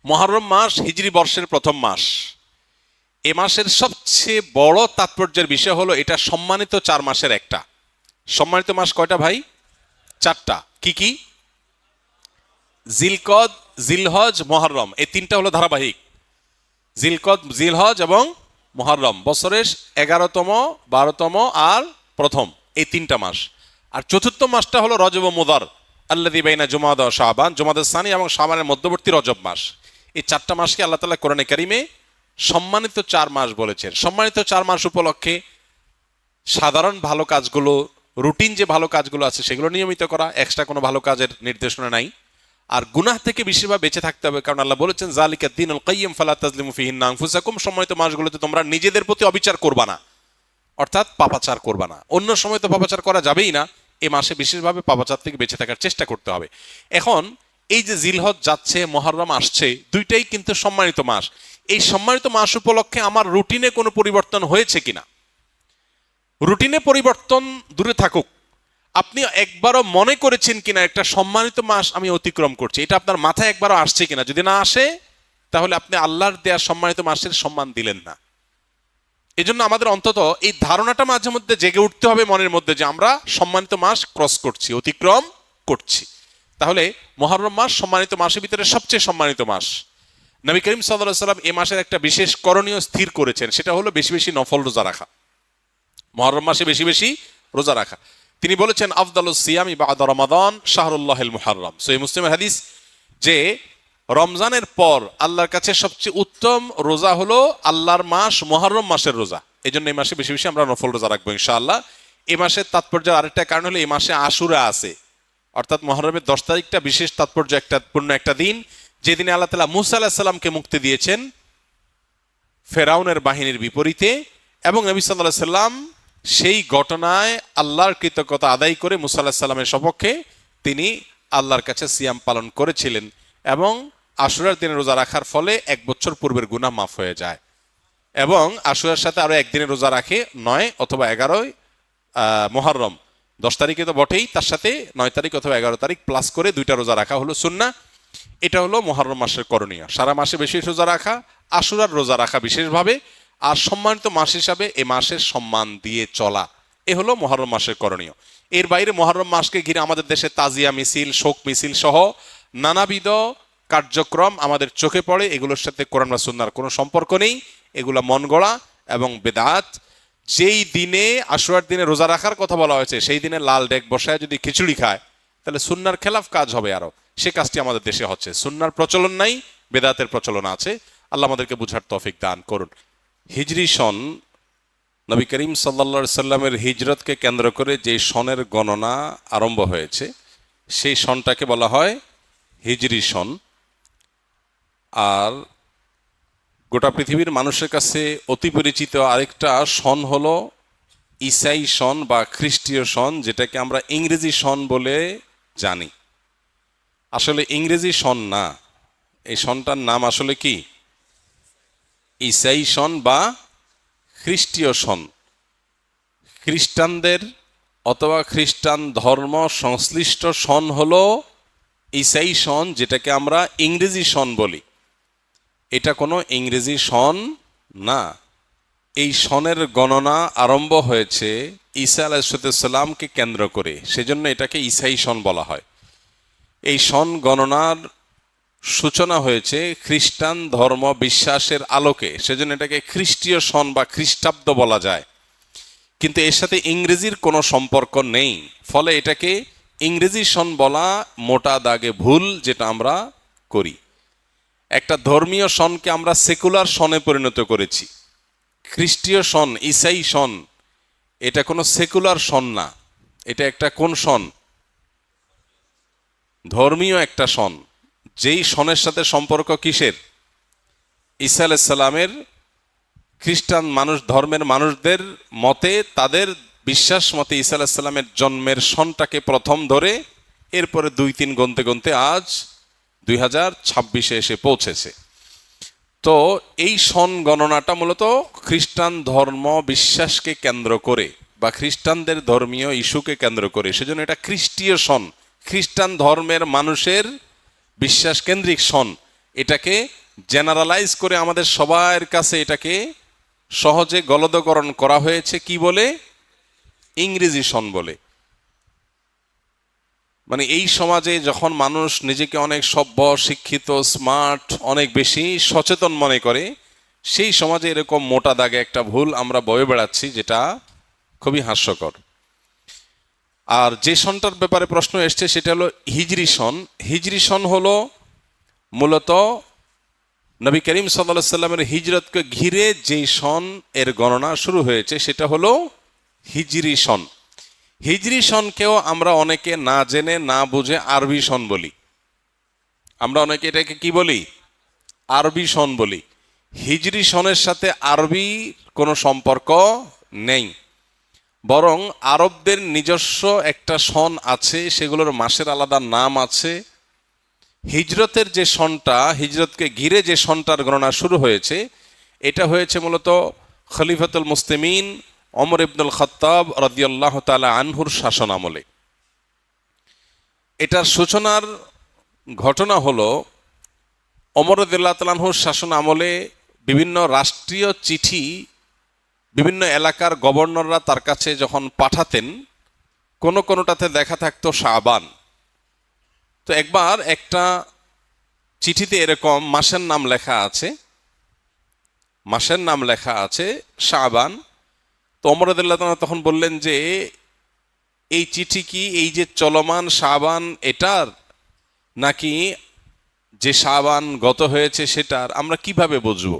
মুহররম মাস হিজরি বর্ষের প্রথম মাস। এ মাসের সবচেয়ে বড় তাৎপর্যের বিষয় হলো এটা সম্মানিত 4 মাসের একটা। সম্মানিত মাস কয়টা ভাই? 4টা। কি কি? জিলকদ, জিলহজ, মুহররম, এই 3টা হলো ধারাবাহিক। জিলকদ, জিলহজ এবং মুহররম বছরের 11তম, 12তম আর প্রথম, এই 3টা মাস। আর চতুর্থ মাসটা হলো রজব ও মুদার, আল্লাযী বাইনা জুমাদা ও শাবান, জুমাদাস সানি এবং শাবানের মধ্যবর্তী রজব মাস। এই 4টা মাসকে আল্লাহ তাআলা কোরআনে কারিমে সম্মানিত 4 মাস বলেছেন। সম্মানিত 4 মাস উপলক্ষে সাধারণ ভালো কাজগুলো, রুটিন যে ভালো কাজগুলো আছে সেগুলো নিয়মিত করা, এক্সট্রা কোনো ভালো কাজের নির্দেশনা নাই। আর গুনাহ থেকে বেশিরভাগ বেঁচে থাকতে হবে, কারণ আল্লাহ বলেছেন যালিকা দ্বীনুল কাইয়্যিম ফালা তাজলিমু ফিহিন্না আনফুসাকুম। সম্মানিত মাসগুলোতে তোমরা নিজেদের প্রতি অবিচার করবা না, অর্থাৎ পাপাচার করবা না। অন্য সময় তো পাপাচার করা যাবেই না, এই মাসে বিশেষভাবে পাপাচার থেকে বেঁচে থাকার চেষ্টা করতে হবে। এখন এই যে জিলহজ যাচ্ছে, মুহররম আসছে, দুইটাই কিন্তু সম্মানিত মাস। এই সম্মানিত মাস উপলক্ষে আমার রুটিনে কোনো পরিবর্তন হয়েছে কিনা? রুটিনে পরিবর্তন দূরে থাকুক, আপনি একবারও মনে করেছেন কিনা একটা সম্মানিত মাস আমি অতিক্রম করছি? এটা আপনার মাথায় একবারও আসছে কিনা? যদি না আসে তাহলে আপনি আল্লাহর দেয়া সম্মানিত মাসের সম্মান দিলেন না। এজন্য আমাদের অন্তত এই ধারণাটা মাঝে মধ্যে জেগে উঠতে হবে মনের মধ্যে যে আমরা সম্মানিত মাস ক্রস করছি, অতিক্রম করছি। তাহলে মুহররম মাস সম্মানিত মাসের ভিতরে সবচেয়ে সম্মানিত মাস। নবী করিম সাল্লাল্লাহু আলাইহি ওয়াসাল্লাম এই মাসের একটা বিশেষ করণীয় স্থির করেছেন, সেটা হলো বেশি বেশি নফল রোজা রাখা। মুহররম মাসে বেশি বেশি রোজা রাখা। তিনি বলেছেন আফদালুস সিয়ামি বা'দা রমাদান শাহরুল্লাহিল মুহররম। সহিহ মুসলিমের হাদিস যে রমজানের পর আল্লাহর কাছে সবচেয়ে উত্তম রোজা হলো আল্লাহর মাস মুহররম মাসের রোজা। এই জন্য এই মাসে বেশি বেশি আমরা নফল রোজা রাখবো ইনশাআল্লাহ। এই মাসের তাৎপর্য আরেকটা কারণ হলো এই মাসে আশুরা আছে, অর্থাৎ মুহররমের 10 তারিখটা বিশেষ তাৎপর্য পূর্ণ একটা দিন, যেদিনে আল্লাহ তাআলা মূসা আলাইহিস সালামকে মুক্তি দিয়েছেন ফেরাউনের বাহিনীর বিপরীতে, এবং নবী সাল্লাল্লাহু আলাইহি সাল্লাম সেই ঘটনায় আল্লাহর কৃতজ্ঞতা আদায় করে মূসা আলাইহিস সালামের সপক্ষে তিনি আল্লাহর কাছে সিয়াম পালন করেছিলেন, এবং আশুরার দিনে রোজা রাখার ফলে 1 বছর পূর্বের গুনাহ মাফ হয়ে যায়। এবং আশুরার সাথে আরো একদিনে রোজা রাখে 9 অথবা 11 মুহররম, 10 তারিখে তো বটেই, তার সাথে 9 তারিখ অথবা 11 তারিখ প্লাস করে 2টা রোজা রাখা হলো সুন্নাহ। এটা হলো মুহররম মাসের করণীয়, সারা মাসে বেশি রোজা রাখা, আশুরার রোজা রাখা বিশেষভাবে, আর সম্মানিত মাস হিসাবে এ মাসের সম্মান দিয়ে চলা। এ হলো মুহররম মাসের করণীয়। এর বাইরে মুহররম মাসকে ঘিরে আমাদের দেশে তাজিয়া মিছিল, শোক মিছিল সহ নানাবিধ কার্যক্রম আমাদের চোখে পড়ে। এগুলোর সাথে কোরআন বা সুন্নাহর কোনো সম্পর্ক নেই, এগুলো মন গড়া এবং বেদাত। যেই দিনে আশুরার দিনে রোজা রাখার কথা বলা হয়েছে সেই দিনে লাল ডেক বসায় যদি খিচুড়ি খায় তাহলে সুন্নাহর খেলাফ কাজ হবে আরো, সে কাজটি আমাদের দেশে হচ্ছে। সুন্নাহর প্রচলন নাই, বেদাতের প্রচলন আছে। আল্লাহ আমাদেরকে বুঝার তৌফিক দান করুন। হিজরি সন, নবী করিম সাল্লাল্লাহু আলাইহি সাল্লামের হিজরতকে কেন্দ্র করে যে সনের গণনা আরম্ভ হয়েছে সেই সনটাকে বলা হয় হিজরি সন। আর গোটা পৃথিবীর মানুষের কাছে অতি পরিচিত আরেকটা সন হলো ঈসাই সন বা খ্রিস্টীয় সন, যেটাকে আমরা ইংরেজি সন বলে জানি। আসলে ইংরেজি সন না, এই সনটার নাম আসলে কি? ঈসাই সন বা খ্রিস্টীয় সন। খ্রিস্টানদের অথবা খ্রিস্টান ধর্ম সংশ্লিষ্ট সন হলো ঈসাই সন, যেটাকে আমরা ইংরেজি সন বলি। এটা কোনো ইংরেজি সন না। এই সনের গণনা আরম্ভ হয়েছে ঈসা আলাইহিস সালামকে কেন্দ্র করে, সেজন্য এটাকে ঈসাই সন বলা হয়। এই সন গণনার সূচনা হয়েছে খ্রিস্টান ধর্ম বিশ্বাসের আলোকে, সেজন্য এটাকে খ্রিস্টীয় সন বা খ্রিস্টাব্দ বলা যায়। কিন্তু এর সাথে ইংরেজির কোনো সম্পর্ক নেই, ফলে এটাকে ইংরেজি সন বলা মোটা দাগে ভুল, যেটা আমরা করি। একটা ধর্মীয় সনকে আমরা সেকুলার সনে পরিণত করেছি। খ্রিস্টীয় সন, ঈসাই সন, এটা কোনো সেকুলার সন না। এটা একটা কোন সন? ধর্মীয় একটা সন। যেই সনের সাথে সম্পর্ক কিসের? ঈসা আলাইহিস সালামের। খ্রিস্টান মানুষ ধর্মের মানুষদের মতে, তাদের বিশ্বাস মতে ঈসা আলাইহিস সালামের জন্মের সনটাকে প্রথম ধরে এরপরে 2-3 গনতে গনতে আজ 2026-এ এসে পৌঁছেছে। তো এই সন গণনাটা মূলত খ্রিস্টান ধর্ম বিশ্বাসকে কেন্দ্র করে বা খ্রিস্টানদের ধর্মীয় ইস্যুকে কেন্দ্র করে, সেজন্য এটা খ্রিস্টীয় সন, খ্রিস্টান ধর্মের মানুষের বিশ্বাস কেন্দ্রিক সন। এটাকে জেনারেলাইজ করে আমাদের সবার কাছে এটাকে সহজে গলদকরণ করা হয়েছে কি বলে? ইংরেজি সন বলে। মানে এই সমাজে যখন মানুষ নিজেকে অনেক সভ্য, শিক্ষিত, স্মার্ট, অনেক বেশি সচেতন মনে করে, সেই সমাজে এরকম মোটা দাগে একটা ভুল আমরা বয়ে বেড়াচ্ছি, যেটা খুবই হাস্যকর। আর যে সনটার ব্যাপারে প্রশ্ন এসছে সেটা হলো হিজরি সন। হিজরি সন হলো মূলত নবী করিম সাল্লাল্লাহু আলাইহি সাল্লামের হিজরতকে ঘিরে যেই সন এর গণনা শুরু হয়েছে সেটা হলো হিজরি সন। হিজরি সনকেও আমরা অনেকে না জেনে না বুঝে আরবি সন বলি। আমরা অনেকে এটাকে কি বলি? আরবি সন বলি। হিজরি সনের সাথে আরবি কোনো সম্পর্ক নেই, বরং আরবদের নিজস্ব একটা সন আছে, সেগুলোর মাসের আলাদা নাম আছে। হিজরতের যে সনটা, হিজরতকে ঘিরে যে সনটার গণনা শুরু হয়েছে, এটা হয়েছে মূলত খলিফাতুল মুসলিমিন ওমর ইবনুল খাত্তাব রাদিয়াল্লাহু তাআলা আনহুর শাসন আমলে। এটার সূচনার ঘটনা হলো ওমর রাদিয়াল্লাহু তাআলা আনহুর শাসন আমলে বিভিন্ন রাষ্ট্রীয় চিঠি বিভিন্ন এলাকার গভর্নররা তার কাছে যখন পাঠাতেন, কোনোটাতে দেখা থাকতো শাবান। তো একবার একটা চিঠিতে এরকম মাসের নাম লেখা আছে, মাসের নাম লেখা আছে শাবান। তো ওমর রাদিয়াল্লাহু তাআলা তখন বললেন যে এই চিঠি কি এই যে চলমান শাবান এটার, নাকি যে শাবান গত হয়েছে সেটার? আমরা কিভাবে বুঝবো?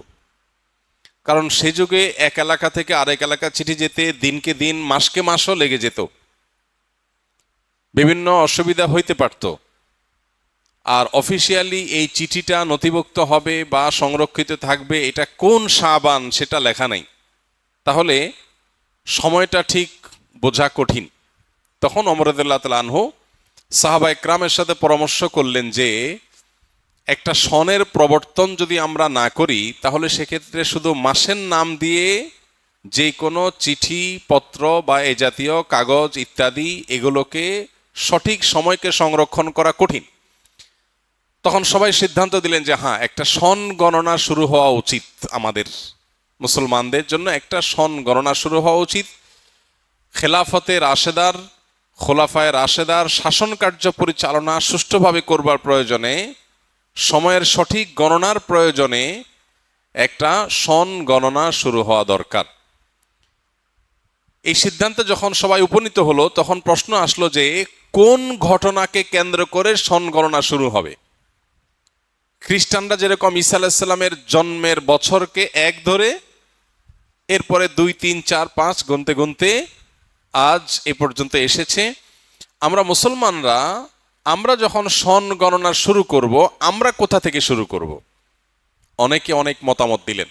কারণ সে যুগে এক এলাকা থেকে আরেক এলাকা চিঠি যেতে দিনকে দিন মাসকে মাসও লেগে যেত, বিভিন্ন অসুবিধা হইতে পারত। আর অফিসিয়ালি এই চিঠিটা নথিভুক্ত হবে বা সংরক্ষিত থাকবে এটা কোন শাবান সেটা লেখা নাই, তাহলে সময়টা ঠিক বোঝা কঠিন। তখন ওমর রাদিয়াল্লাহু তাআলা আনহু সাহাবা ইকরামের সাথে পরামর্শ করলেন যে একটা সনের প্রবর্তন যদি আমরা না করি, তাহলে সেক্ষেত্রে শুধু মাসের নাম দিয়ে যে কোনো চিঠি পত্র বা এ জাতীয় কাগজ ইত্যাদি এগুলোকে সঠিক সময়কে সংরক্ষণ করা কঠিন। তখন সবাই সিদ্ধান্ত দিলেন যে হ্যাঁ, একটা সন গণনা শুরু হওয়া উচিত, আমাদের মুসলমানদের জন্য একটা সন গণনা শুরু হওয়া উচিত। খেলাফতে রাশেদার, খোলাফায়ে রাশেদার শাসন কার্য পরিচালনা সুষ্ঠুভাবে করবার প্রয়োজনে, সময়ের সঠিক গণনার প্রয়োজনে একটা সন গণনা শুরু হওয়া দরকার। এই সিদ্ধান্তে যখন সবাই উপনীত হলো, তখন প্রশ্ন আসলো যে কোন ঘটনাকে কেন্দ্র করে সন গণনা শুরু হবে। খ্রিস্টানরা যেরকম ঈসা আলাইহিস সালামের জন্মের বছরকে এক ধরে, এরপরে 2, 3, 4, 5 গুনতে গুনতে আজ এ পর্যন্ত এসেছে। আমরা মুসলমানরা আমরা যখন সন গণনা শুরু করব, আমরা কোথা থেকে শুরু করব? অনেকে অনেক মতামত দিলেন,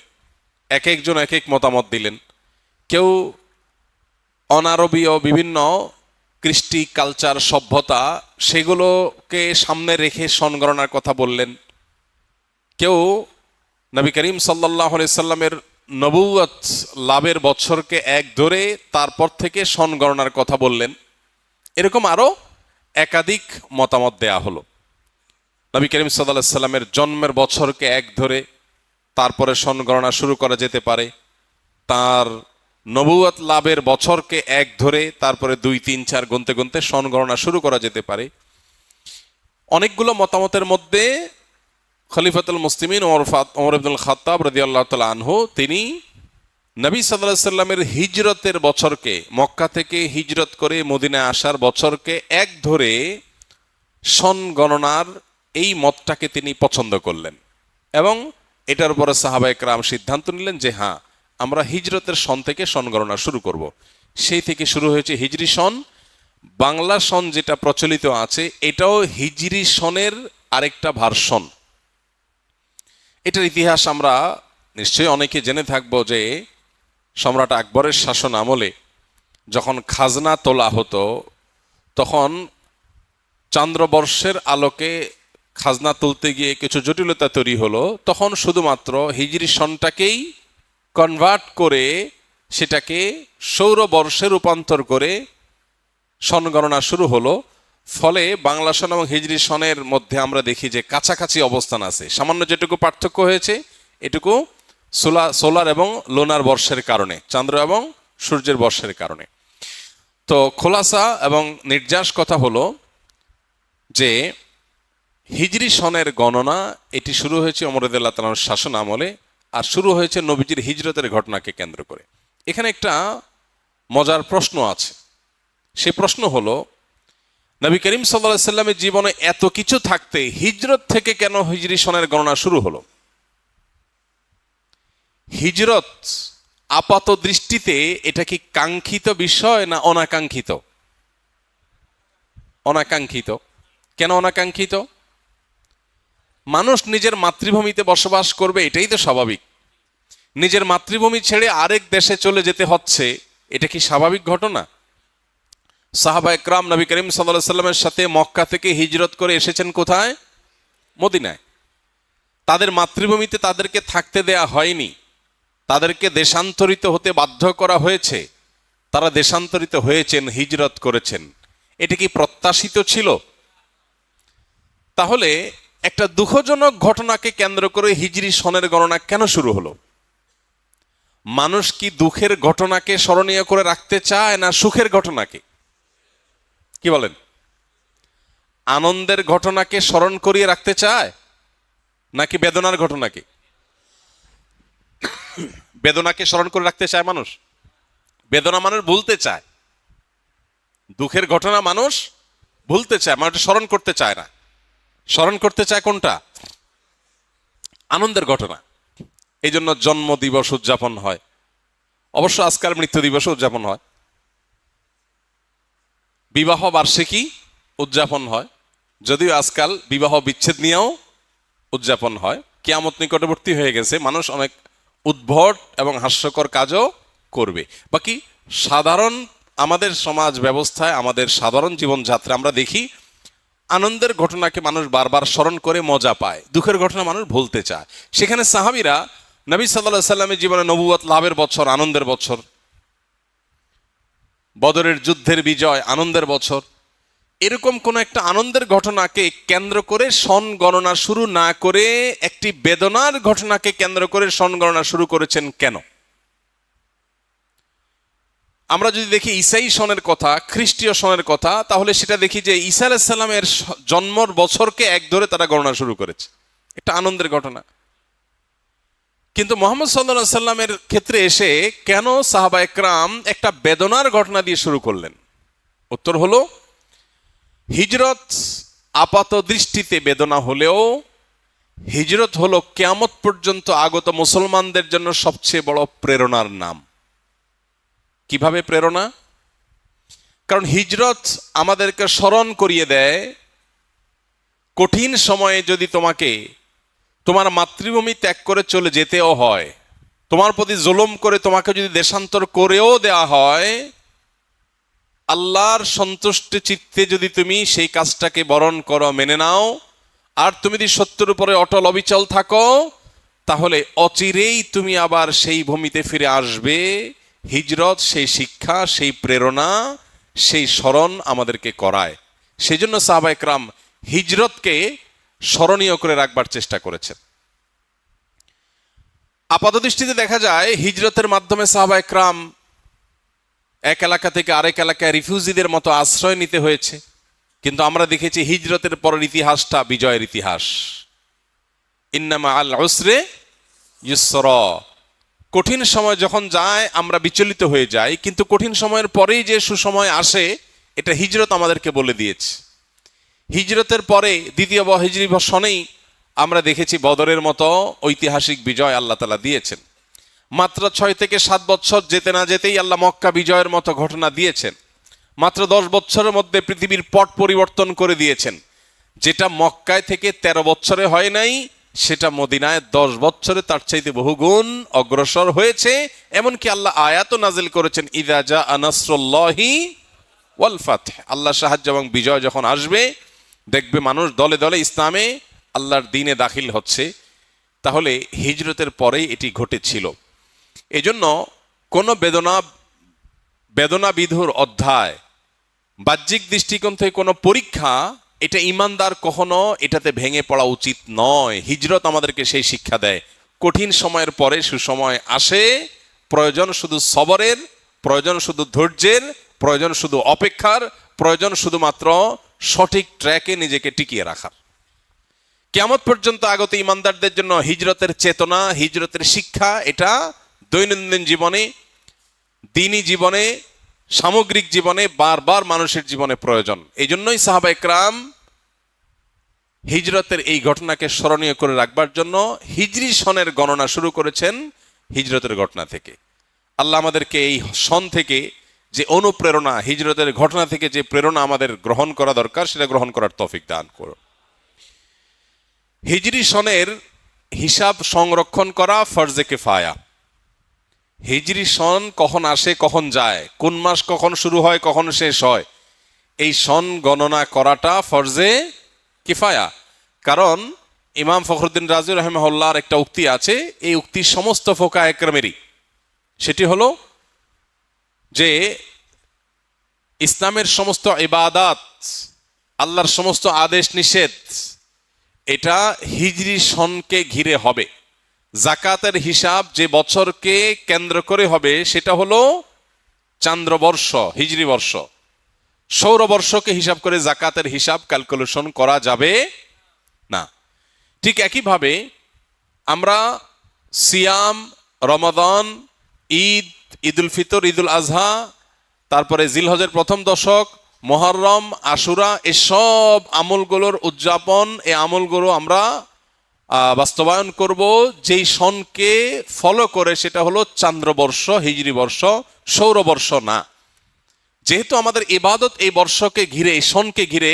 এক একজন এক এক মতামত দিলেন। কেউ অনারবীয় বিভিন্ন কৃষ্টি, কালচার, সভ্যতা সেগুলোকে সামনে রেখে সন গণনার কথা বললেন। কেউ নবী করিম সাল্লাল্লাহু আলাইহি সাল্লামের নবুয়ত লাভের বছরকে এক ধরে তারপর থেকে সন গণনার কথা বললেন। এরকম আরো একাধিক মতামত দেয়া হলো। নবী করিম সাল্লাল্লাহু আলাইহি সাল্লামের জন্মের বছরকে এক ধরে তারপরে সন গণনা শুরু করা যেতে পারে, তার নবুয়ত লাভের বছরকে এক ধরে তারপরে 2, 3, 4 গুনতে গুনতে সন গণনা শুরু করা যেতে পারে। অনেকগুলো মতামতের মধ্যে খলিফাতুল মুসলিমিন ওমর ইবনুল খাত্তাব রাদিয়াল্লাহু তাআলা আনহু তিনি নবী সাল্লাল্লাহু আলাইহি সাল্লামের হিজরতের বছরকে, মক্কা থেকে হিজরত করে মদিনায় আসার বছরকে এক ধরে সন গণনার এই মতটাকে তিনি পছন্দ করলেন এবং এটার উপরে সাহাবায়ে কেরাম সিদ্ধান্ত নিলেন যে হ্যাঁ, আমরা হিজরতের সন থেকে সন গণনা শুরু করব। সেই থেকে শুরু হয়েছে হিজরি সন। বাংলা সন যেটা প্রচলিত আছে এটাও হিজরি সনের আরেকটা ভার্সন। এটার ইতিহাস আমরা নিশ্চয়ই অনেকে জেনে থাকবো যে সম্রাট আকবরের শাসন আমলে যখন খাজনা তোলা হতো, তখন চান্দ্রবর্ষের আলোকে খাজনা তুলতে গিয়ে কিছু জটিলতা তৈরি হলো। তখন শুধুমাত্র হিজরি সনটাকেই কনভার্ট করে সেটাকে সৌরবর্ষে রূপান্তর করে সন গণনা শুরু হলো। ফলে বাংলা সন এবং হিজরি সনের মধ্যে আমরা দেখি যে কাছাকাছি অবস্থান আছে। সামান্য যেটুকু পার্থক্য হয়েছে এটুকু সোলার এবং লোনার বর্ষের কারণে, চন্দ্র এবং সূর্যের বর্ষের কারণে। তো খোলাসা এবং নির্যাস কথা হলো যে হিজরি সনের গণনা এটি শুরু হয়েছে ওমর রাদিয়াল্লাহু তাআলার শাসন আমলে, আর শুরু হয়েছে নবীজির হিজরতের ঘটনাকে কেন্দ্র করে। এখানে একটা মজার প্রশ্ন আছে। সে প্রশ্ন হলো, নবী করিম সাল্লাল্লাহু আলাইহি সাল্লামের জীবনে এত কিছু থাকতে হিজরত থেকে কেন হিজরি সনের গণনা শুরু হলো? হিজরত আপাত দৃষ্টিতে এটা কি কাঙ্ক্ষিত বিষয় না অনাকাঙ্ক্ষিত? অনাকাঙ্ক্ষিত। কেন অনাকাঙ্ক্ষিত? মানুষ নিজের মাতৃভূমিতে বসবাস করবে, এটাই তো স্বাভাবিক। নিজের মাতৃভূমি ছেড়ে আরেক দেশে চলে যেতে হচ্ছে, এটা কি স্বাভাবিক ঘটনা? সাহাবা একরাম নবী করিম সাল্লাল্লাহু আলাইহি সাল্লামের সাথে মক্কা থেকে হিজরত করে এসেছেন কোথায়? মদিনায়। তাদের মাতৃভূমিতে তাদেরকে থাকতে দেয়া হয়নি, তাদেরকে দেশান্তরিত হতে বাধ্য করা হয়েছে। তারা দেশান্তরিত হয়েছেন, হিজরত করেছেন। এটা কি প্রত্যাশিত ছিল? তাহলে একটা দুঃখজনক ঘটনাকে কেন্দ্র করে হিজরি সনের গণনা কেন শুরু হলো? মানুষ কি দুঃখের ঘটনাকে স্মরণীয় করে রাখতে চায় না সুখের ঘটনাকে? কি বলেন? আনন্দের ঘটনাকে স্মরণ করিয়ে রাখতে চায় নাকি বেদনার ঘটনাকে? বেদনাকে স্মরণ করে রাখতে চায় মানুষ। বেদনা মানুষ ভুলতে চায়, দুঃখের ঘটনা মানুষ ভুলতে চায়, মানুষ স্মরণ করতে চায় না। স্মরণ করতে চায় কোনটা? আনন্দের ঘটনা। এই জন্য জন্ম দিবস উদযাপন হয়, অবশ্য আজকাল মৃত্যু দিবস উদযাপন হয়, বিবাহ বার্ষিকী উদযাপন হয়, যদিও আজকাল বিবাহ বিচ্ছেদ নিয়েও উদযাপন হয়। কিয়ামত নিকটবর্তী হয়ে গেছে, মানুষ অনেক উদ্ভট এবং হাস্যকর কাজও করবে। বাকি সাধারণ আমাদের সমাজ ব্যবস্থায়, আমাদের সাধারণ জীবনযাত্রা আমরা দেখি আনন্দের ঘটনাকে মানুষ বারবার স্মরণ করে মজা পায়, দুঃখের ঘটনা মানুষ ভুলতে চায়। সেখানে সাহাবীরা নবী সাল্লাল্লাহু আলাইহি সাল্লামের জীবনে নবুয়ত লাভের বছর, আনন্দের বছর, বদরের যুদ্ধের বিজয় আনন্দের বছর, এরকম কোন একটা আনন্দের ঘটনাকে কেন্দ্র করে সন গণনা শুরু না করে একটি বেদনার ঘটনাকে কেন্দ্র করে সন গণনা শুরু করেছেন কেন? আমরা যদি দেখি ঈসাই সনের কথা, খ্রিস্টীয় সনের কথা, তাহলে সেটা দেখি যে ঈসা আলাইহিস সালামের জন্মর বছরকে এক ধরে তারা গণনা শুরু করেছে, একটা আনন্দের ঘটনা। কিন্তু মুহাম্মদ সাল্লাল্লাহু আলাইহি সাল্লামের ক্ষেত্রে এসে কেন সাহাবা একরাম একটা বেদনার ঘটনা দিয়ে শুরু করলেন? উত্তর হলো, হিজরত আপাত দৃষ্টিতে বেদনা হলেও হিজরত হলো কিয়ামত পর্যন্ত আগত মুসলমানদের জন্য সবচেয়ে বড় প্রেরণার নাম। কিভাবে প্রেরণা? কারণ হিজরত আমাদেরকে স্মরণ করিয়ে দেয়, কঠিন সময়ে যদি তোমাকে তোমার মাতৃভূমি ত্যাগ করে চলে যেতেও হয়, তোমার প্রতি জুলুম করে তোমাকে যদি দেশান্তর করেও দেয়া হয়, আল্লাহর সন্তুষ্টি চিত্তে যদি তুমি সেই কাজটাকে বরণ করো, মেনে নাও, আর তুমি যদি সত্যের উপরে অটল অবিচল থাকো, তাহলে অচিরেই তুমি আবার সেই ভূমিতে ফিরে আসবে। হিজরত সেই শিক্ষা, সেই প্রেরণা, সেই স্মরণ আমাদেরকে করায়। সেই জন্য সাহাবা একরাম হিজরতকে স্মরণীয় করে রাখবার চেষ্টা করেছেন। আপাতদৃষ্টিতে দেখা যায় হিজরতের মাধ্যমে সাহাবা একরাম এক এলাকা থেকে আরেক এলাকায় রিফিউজিদের মতো আশ্রয় নিতে হয়েছে, কিন্তু আমরা দেখেছি হিজরতের পরের ইতিহাসটা বিজয়ের ইতিহাস। ইন্নামা আল উসরে ইউসরা। কঠিন সময় যখন যায় আমরা বিচলিত হয়ে যাই, কিন্তু কঠিন সময়ের পরেই যে সুসময় আসে এটা হিজরত আমাদেরকে বলে দিয়েছে। হিজরতের পরে দ্বিতীয় হিজরি সনেই আমরা দেখেছি বদরের মতো ঐতিহাসিক বিজয় আল্লাহ তাআলা দিয়েছেন। মাত্র 6 থেকে 7 বছর যেতে না যেতেই আল্লাহ মক্কা বিজয়ের মতো ঘটনা দিয়েছেন। মাত্র 10 বছরের মধ্যে পৃথিবীর পট পরিবর্তন করে দিয়েছেন। যেটা মক্কায় থেকে 13 বছরে হয় নাই, সেটা মদিনায় 10 বছরে তার চাইতে বহুগুণ অগ্রসর হয়েছে। এমনকি আল্লাহ আয়াতও নাজিল করেছেন, ইযা জাআ নাসরুল্লাহি ওয়াল ফাতহ। আল্লাহ সাহায্য এবং বিজয় যখন আসবে, দেখবে মানুষ দলে দলে ইসলামে আল্লাহর দ্বীনে দাখিল হচ্ছে। তাহলে হিজরতের পরেই এটি ঘটেছিল। এজন্য কোন বেদনা বিধুর অধ্যায় বাহ্যিক দৃষ্টিকোণ থেকে কোনো পরীক্ষা, এটা ইমানদার কখনো এটাতে ভেঙে পড়া উচিত নয়। হিজরত আমাদেরকে সেই শিক্ষা দেয়। কঠিন সময়ের পরে সুসময় আসে, প্রয়োজন শুধু সবরের, প্রয়োজন শুধু ধৈর্যের, প্রয়োজন শুধু অপেক্ষার, প্রয়োজন শুধুমাত্র সঠিক ট্র্যাকে নিজেকে টিকিয়ে রাখার। কিয়ামত পর্যন্ত আগত ইমানদারদের জন্য হিজরতের চেতনা, হিজরতের শিক্ষা, এটা দৈনন্দিন জীবনে, দিনী জীবনে, সামগ্রিক জীবনে, বারবার মানুষের জীবনে প্রয়োজন। এই জন্যই সাহাবা একরাম হিজরতের এই ঘটনাকে স্মরণীয় করে রাখবার জন্য হিজরি সনের গণনা শুরু করেছেন হিজরতের ঘটনা থেকে। আল্লাহ আমাদেরকে এই সন থেকে যে অনুপ্রেরণা, হিজরতের ঘটনা থেকে যে প্রেরণা আমাদের গ্রহণ করা দরকার, সেটা গ্রহণ করার তৌফিক দান করো। হিজরি সনের হিসাব সংরক্ষণ করা ফরজে কিফায়া। হিজরি সন কখন আসে কখন যায়, কোন মাস কখন শুরু হয় কখন শেষ হয়, এই সন গণনা করাটা ফরজে কিফায়া। কারণ ইমাম ফখরুদ্দিন রাজি রাহিমাহুল্লাহর একটা উক্তি আছে, এই উক্তি সমস্ত ফোকায়ে কেরামেরই। সেটি হলো যে ইসলামের সমস্ত ইবাদাত, আল্লাহর সমস্ত আদেশ নিষেধ, এটা হিজরি সনকে ঘিরে হবে। জাকাতের হিসাব যে বছরকে কেন্দ্র করে হবে সেটা হলো চান্দ্রবর্ষ, হিজরি বর্ষ। সৌরবর্ষকে হিসাব করে জাকাতের হিসাব ক্যালকুলেশন করা যাবে না। ঠিক একইভাবে আমরা সিয়াম, রমাদান, ঈদ, ঈদুল ফিতর, ঈদুল আজহা, তারপরে জিলহজের প্রথম দশক, মুহররম, আশুরা, এসব আমলগুলোর উদযাপন, এই আমলগুলো আমরা বাস্তবায়ন করব যেই সনকে ফলো করে, সেটা হলো চান্দ্রবর্ষ, হিজরি বর্ষ, সৌরবর্ষ না। যেহেতু আমাদের ইবাদত এই বর্ষকে ঘিরে, এই সনকে ঘিরে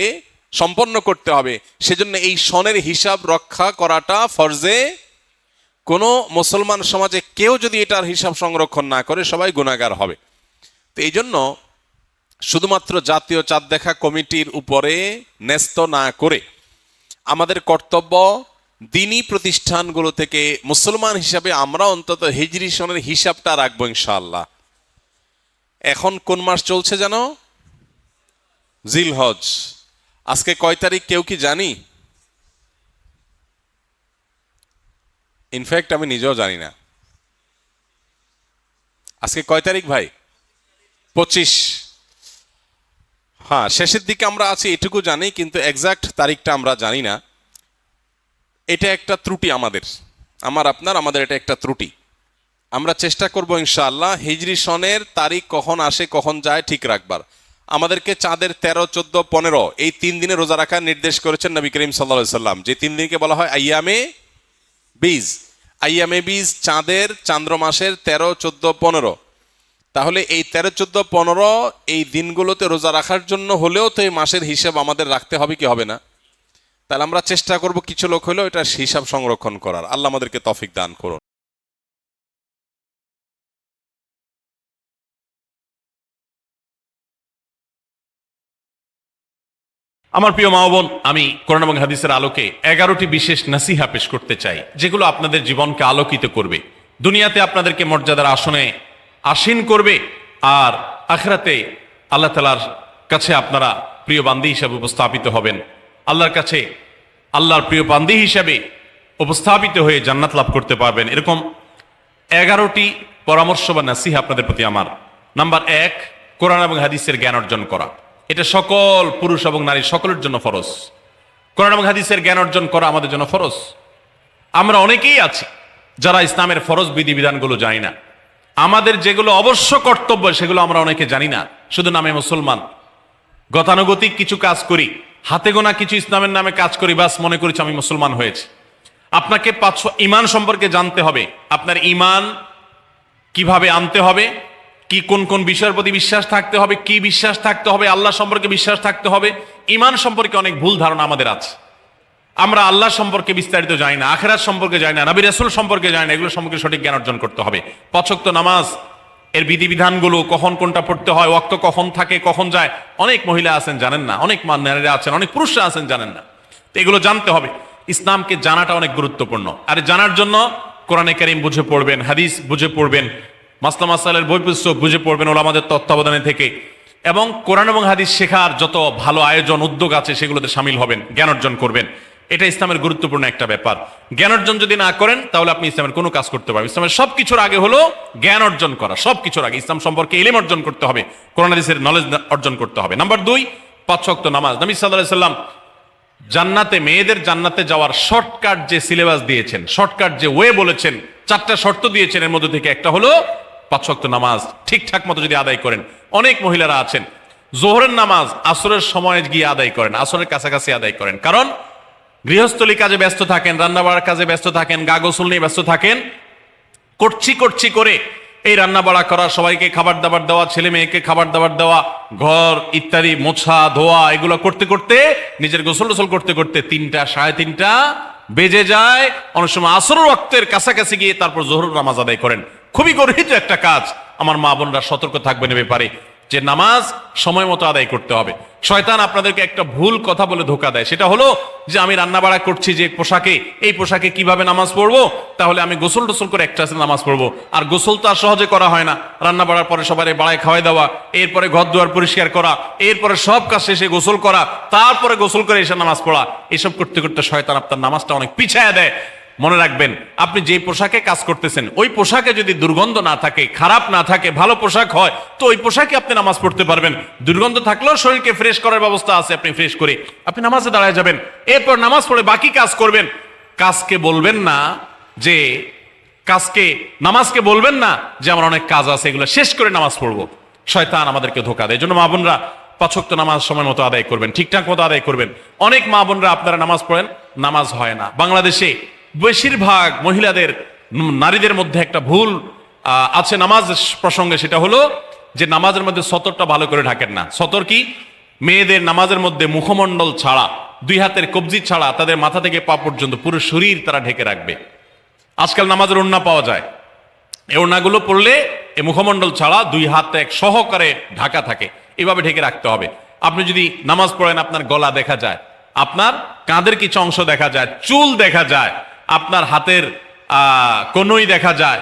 সম্পন্ন করতে হবে, সেজন্য এই সনের হিসাব রক্ষা করাটা ফরজে। কোনো মুসলমান সমাজে কেউ যদি এটার হিসাব সংরক্ষণ না করে, সবাই গুনাহগার হবে। তো এই জন্য শুধুমাত্র জাতীয় চাঁদ দেখা কমিটির উপরে ন্যস্ত না করে আমাদের কর্তব্য দিনী প্রতিষ্ঠানগুলো থেকে মুসলমান হিসাবে আমরা অন্তত হিজরি সনের হিসাবটা রাখবো ইনশাআল্লাহ। এখন কোন মাস চলছে জানো? জিলহজ। আজকে কয় তারিখ কেউ কি জানি? ইনফ্যাক্ট আমি নিজেও জানি না। আজকে কয় তারিখ ভাই? 25। হ্যাঁ, শেষের দিকে আমরা আছি এটুকু জানি, কিন্তু এক্সাক্ট তারিখটা আমরা জানি না। এটা একটা ত্রুটি আমাদের, আমাদের এটা একটা ত্রুটি। আমরা চেষ্টা করব ইনশাআল্লাহ হিজরি সনের তারিখ কখন আসে কখন যায় ঠিক রাখবার। আমাদেরকে চাঁদের 13, 14, 15 এই 3 দিনে রোজা রাখার নির্দেশ করেছেন নবী করিম সাল্লাল্লাহু আলাইহি সাল্লাম, যে 3 দিনকে বলা হয় আইয়ামে বীজ। আইয়ামে বীজ চাঁদের, চান্দ্র মাসের 13, 14, 15। তাহলে এই 13, 14, 15 এই দিনগুলোতে রোজা রাখার জন্য হলেও তো এই মাসের হিসাব আমাদের রাখতে হবে কি হবে না? তাহলে আমরা চেষ্টা করব কিছু লোক হলেও এটা হিসাব সংরক্ষণ করার। আল্লাহ আমাদেরকে তৌফিক দান করুন। আমার প্রিয় মা বোন, আমি কোরআন এবং হাদিসের আলোকে 11টি বিশেষ নাসিহা পেশ করতে চাই, যেগুলো আপনাদের জীবনকে আলোকিত করবে, দুনিয়াতে আপনাদেরকে মর্যাদার আসনে আসীন করবে, আর আখিরাতে আল্লাহ তাআলার কাছে আপনারা প্রিয় বান্দী হিসাবে উপস্থাপিত হবেন। আল্লাহর কাছে আল্লাহর প্রিয় বান্দী হিসাবে উপস্থাপিত হয়ে জান্নাত লাভ করতে পারবেন। এরকম 11টি পরামর্শ বা নাসিহা আপনাদের প্রতি আমার। নাম্বার 1, কোরআন এবং হাদিসের জ্ঞান অর্জন করা। এটা সকল পুরুষ এবং নারী সকলের জন্য ফরজ। কোরআন এবং হাদিসের জ্ঞান অর্জন করা আমাদের জন্য ফরজ। আমরা অনেকেই আছি যারা ইসলামের ফরজ বিধিবিধানগুলো জানি না। আমাদের যেগুলো অবশ্য কর্তব্য সেগুলো আমরা অনেকে জানি না, শুধু নামে মুসলমান। গতানুগতিক কিছু কাজ করি, হাতে গোনা কিছু ইসলামের নামে কাজ করি, বাস মনে করেছি আমি মুসলমান হয়েছি। আপনাকে 5 ঈমান সম্পর্কে জানতে হবে। আপনার ঈমান কিভাবে আনতে হবে, কি কোন কোন বিষয়ের প্রতি বিশ্বাস থাকতে হবে, কি বিশ্বাস থাকতে হবে, আল্লাহ সম্পর্কে বিশ্বাস থাকতে হবে। ঈমান সম্পর্কে অনেক ভুল ধারণা আমাদের আছে। আমরা আল্লাহ সম্পর্কে বিস্তারিত জানি না, আখিরাত সম্পর্কে জানি না, নবী রাসূল সম্পর্কে জানি না। এগুলো সম্পর্কে সঠিক জ্ঞান অর্জন করতে হবে। 5 ওয়াক্ত নামাজ এর বিধিবিধানগুলো, কখন কোনটা পড়তে হয়, ওয়াক্ত কখন থাকে কখন যায়, অনেক মহিলা আছেন জানেন না, অনেক নারীরা আছেন, অনেক পুরুষরা আছেন জানেন না। তো এগুলো জানতে হবে। ইসলামকে জানাটা অনেক গুরুত্বপূর্ণ। আর জানার জন্য কোরআনে কারীম বুঝে পড়বেন, হাদিস বুঝে পড়বেন, মাসলা মাসাইলের বই পুস্তক বুঝে পড়বেন ওলামাদের তত্ত্বাবধানে থেকে। এবং কোরআন এবং হাদিস শেখার যত ভালো আয়োজন উদ্যোগ আছে সেগুলোতে সামিল হবেন, জ্ঞান অর্জন করবেন। এটা ইসলামের গুরুত্বপূর্ণ একটা ব্যাপার। জ্ঞান অর্জন যদি না করেন তাহলে আপনি ইসলামের কোনো কাজ করতে পারবেন। ইসলামের সবকিছুর আগে হলো জ্ঞান অর্জন করা, সবকিছুর আগে ইসলাম সম্পর্কে ইলম অর্জন করতে হবে, কোরআন হাদিসের নলেজ অর্জন করতে হবে। নাম্বার 2, 5 ওয়াক্ত নামাজ। নবী সাল্লাল্লাহু আলাইহি সাল্লাম জান্নাতে, মেয়েদের জান্নাতে যাওয়ার শর্টকাট যে সিলেবাস দিয়েছেন, শর্টকাট যে ওয়ে বলেছেন, 4টা শর্ত দিয়েছেন, এর মধ্যে থেকে একটা হলো 5 ওয়াক্ত নামাজ ঠিকঠাক মতো যদি আদায় করেন। অনেক মহিলারা আছেন জোহরের নামাজ আসরের সময় গিয়ে আদায় করেন, আসরের কাছাকাছি আদায় করেন, কারণ গৃহস্থলী কাজে ব্যস্ত থাকেন, রান্না বাড়ার কাজে ব্যস্ত থাকেন, গা গোসল নিয়ে ব্যস্ত থাকেন। করছি করে এই রান্না বাড়া করা, সবাইকে খাবার দাবার দেওয়া, ছেলে মেয়েকে খাবার দাবার দেওয়া, ঘর ইত্যাদি মোছা ধোয়া, এগুলো করতে করতে, নিজের গোসল টোসল করতে করতে 3টা 3:30 বেজে যায়। অনেক সময় আসরের ওয়াক্তের কাছাকাছি গিয়ে তারপর জোহরের নামাজ আদায় করেন। খুবই গর্হিত একটা কাজ। আমার মা বোনরা সতর্ক থাকবেন এ ব্যাপারে, যে নামাজ সময় মতো আদায় করতে হবে। শয়তান আপনাদেরকে একটা ভুল কথা বলে ধোঁকা দেয়, সেটা হলো যে আমি রান্না বাড়া করছি যে পোশাকে, এই পোশাকে কিভাবে নামাজ পড়বো, তাহলে আমি গোসল টোসল করে একটা নামাজ পড়বো। আর গোসল তো আর সহজে করা হয় না। রান্না বাড়ার পরে সবাই বাড়ায় খাওয়াই দেওয়া, এরপরে ঘর দুয়ার পরিষ্কার করা, এরপরে সব কাজ শেষে গোসল করা, তারপরে গোসল করে এসে নামাজ পড়া, এসব করতে করতে শয়তান আপনার নামাজটা অনেক পিছায়া দেয়। মনে রাখবেন, আপনি যে পোশাকে কাজ করতেছেন ওই পোশাকে যদি দুর্গন্ধ না থাকে, খারাপ না থাকে, ভালো পোশাক হয়, তো ওই পোশাকে আপনি নামাজ পড়তে পারবেন। দুর্গন্ধ থাকলেও শরীরকে ফ্রেশ করার ব্যবস্থা আছে, আপনি ফ্রেশ করে আপনি নামাজে দাঁড়ায় যাবেন, এরপর নামাজ পড়ে বাকি কাজ করবেন। কাজকে বলবেন না যে নামাজকে বলবেন না যে আমার অনেক কাজ আছে, এগুলো শেষ করে নামাজ পড়বো। শয়তান আমাদেরকে ধোঁকা দেয়। এই জন্য মা বোনরা 5 ওয়াক্ত নামাজ সময় মতো আদায় করবেন, ঠিকঠাক মতো আদায় করবেন। অনেক মা বোনরা আপনারা নামাজ পড়েন, নামাজ হয় না। বাংলাদেশে বেশিরভাগ মহিলাদের, নারীদের মধ্যে একটা ভুল আছে নামাজ প্রসঙ্গে, সেটা হলো যে নামাজের মধ্যে সতরটা ভালো করে ঢাকেন না। সতর কি? মেয়েদের নামাজের মধ্যে মুখমণ্ডল ছাড়া, 2 হাতের কবজি ছাড়া তাদের মাথা থেকে পা পর্যন্ত পুরো শরীর তারা ঢেকে রাখবে। আজকাল নামাজের ওড়না পাওয়া যায়, এই ওড়নাগুলো পড়লে এই মুখমণ্ডল ছাড়া 2 হাত এক সহকারে ঢাকা থাকে, এভাবে ঢেকে রাখতে হবে। আপনি যদি নামাজ পড়েন, আপনার গলা দেখা যায়, আপনার কাঁধের কিছু অংশ দেখা যায়, চুল দেখা যায়, আপনার হাতের কনুই দেখা যায়,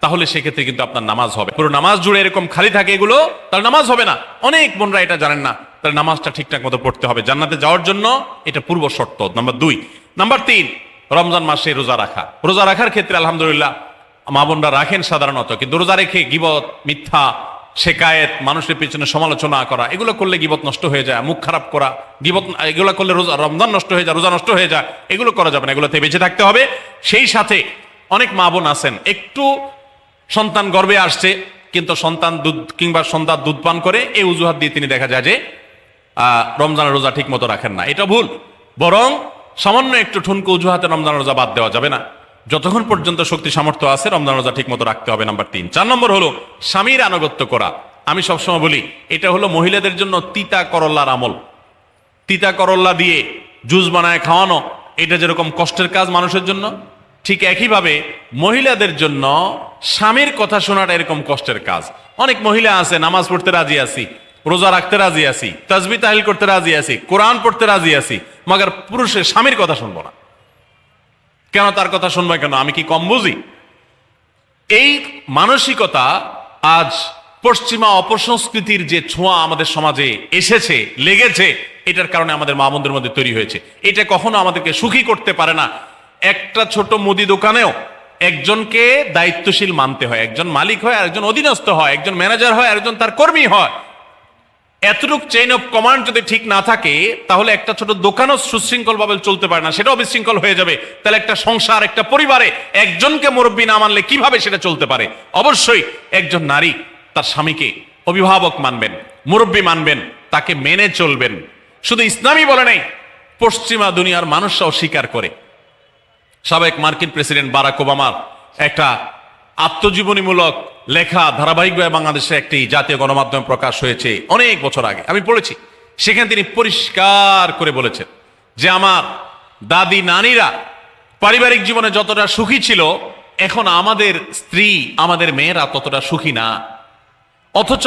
তাহলে সেক্ষেত্রে কিন্তু আপনার নামাজ হবে। পুরো নামাজ জুড়ে এরকম খালি থাকে এগুলো, তাহলে নামাজ হবে না। অনেক বোনরা এটা জানেন না, তাহলে নামাজটা ঠিকঠাক মতো পড়তে হবে জান্নাতে যাওয়ার জন্য, এটা পূর্ব শর্ত। নাম্বার 2। নাম্বার 3, রমজান মাসে রোজা রাখা। রোজা রাখার ক্ষেত্রে আলহামদুলিল্লাহ মা বোনরা রাখেন সাধারণত, কিন্তু রোজা রেখে গীবত, মিথ্যা, শেকায়েত, মানুষের পিছনে সমালোচনা করা, এগুলো করলে গীবত নষ্ট হয়ে যায়, মুখ খারাপ করা, গীবত, এগুলো করলে রমজান নষ্ট হয়ে যায়, রোজা নষ্ট হয়ে যায়, এগুলো করা যাবে না, এগুলোতে বেঁচে থাকতে হবে। সেই সাথে অনেক মা বোন আছেন, একটু সন্তান গর্ভে আসছে, কিন্তু সন্তান দুধ পান করে, এই অজুহাত দিয়ে তিনি দেখা যায় যে রমজানের রোজা ঠিক মতো রাখেন না। এটা ভুল। বরং সামান্য একটু ঠুনকো অজুহাতে রমজান রোজা বাদ দেওয়া যাবে না। যতক্ষণ পর্যন্ত শক্তি সামর্থ্য আছে রমজান রোজা ঠিক মতো রাখতে হবে। নাম্বার 3। 4 নম্বর হলো স্বামীর আনুগত্য করা। আমি সবসময় বলি, এটা হলো মহিলাদের জন্য তিতা করল্লার আমল। তিতা করল্লা দিয়ে জুস বানায় খাওয়ানো, এটা যেরকম কষ্টের কাজ মানুষের জন্য, ঠিক একইভাবে মহিলাদের জন্য স্বামীর কথা শোনাটা এরকম কষ্টের কাজ। অনেক মহিলা আছে, নামাজ পড়তে রাজি আছি, রোজা রাখতে রাজি আছি, তাসবিহ তাহলিল করতে রাজি আছি, কোরআন পড়তে রাজি আছি, মগর পুরুষের স্বামীর কথা শুনবো না। কেন তার কথা শুনবো কেন? আমি কি কম বুঝি? এই মানসিকতা আজ পশ্চিমা অপসংস্কৃতির যে ছোঁয়া আমাদের সমাজে এসেছে, লেগেছে, এটার কারণে আমাদের মা বোনদের মধ্যে তৈরি হয়েছে। এটা কখনো আমাদেরকে সুখী করতে পারে না। একটা ছোট মুদি দোকানেও একজনকে দায়িত্বশীল মানতে হয়, একজন মালিক হয়, আরেকজন অধীনস্থ হয়, একজন ম্যানেজার হয়, আরেকজন তার কর্মী হয়। এতটুক চেইন অফ কমান্ড যদি ঠিক না থাকে, তাহলে একটা ছোট দোকানও সুশৃঙ্খল ভাবে চলতে পারে না, সেটাও বিশৃঙ্খল হয়ে যাবে। তাহলে একটা সংসার, একটা পরিবারে একজনকে মুরব্বী না মানলে কিভাবে সেটা চলতে পারে? অবশ্যই একজন নারী তার স্বামীকে অভিভাবক মানবেন, মুরব্বী মানবেন, তাকে মেনে চলবেন। শুধু ইসলামই বলে নাই, পশ্চিমা দুনিয়ার মানুষরাও স্বীকার করে। সাবেক মার্কিন প্রেসিডেন্ট বারাক ওবামার একটা আত্মজীবনীমূলক লেখা ধারাবাহিকভাবে বাংলাদেশে একটি জাতীয় গণমাধ্যমে প্রকাশ হয়েছে অনেক বছর আগে, আমি পড়েছি। সেখানে তিনি পরিষ্কার করে বলেছেন যে আমার দাদি নানিরা পারিবারিক জীবনে যতটা সুখী ছিল, এখন আমাদের স্ত্রী, আমাদের মেয়েরা ততটা সুখী না। অথচ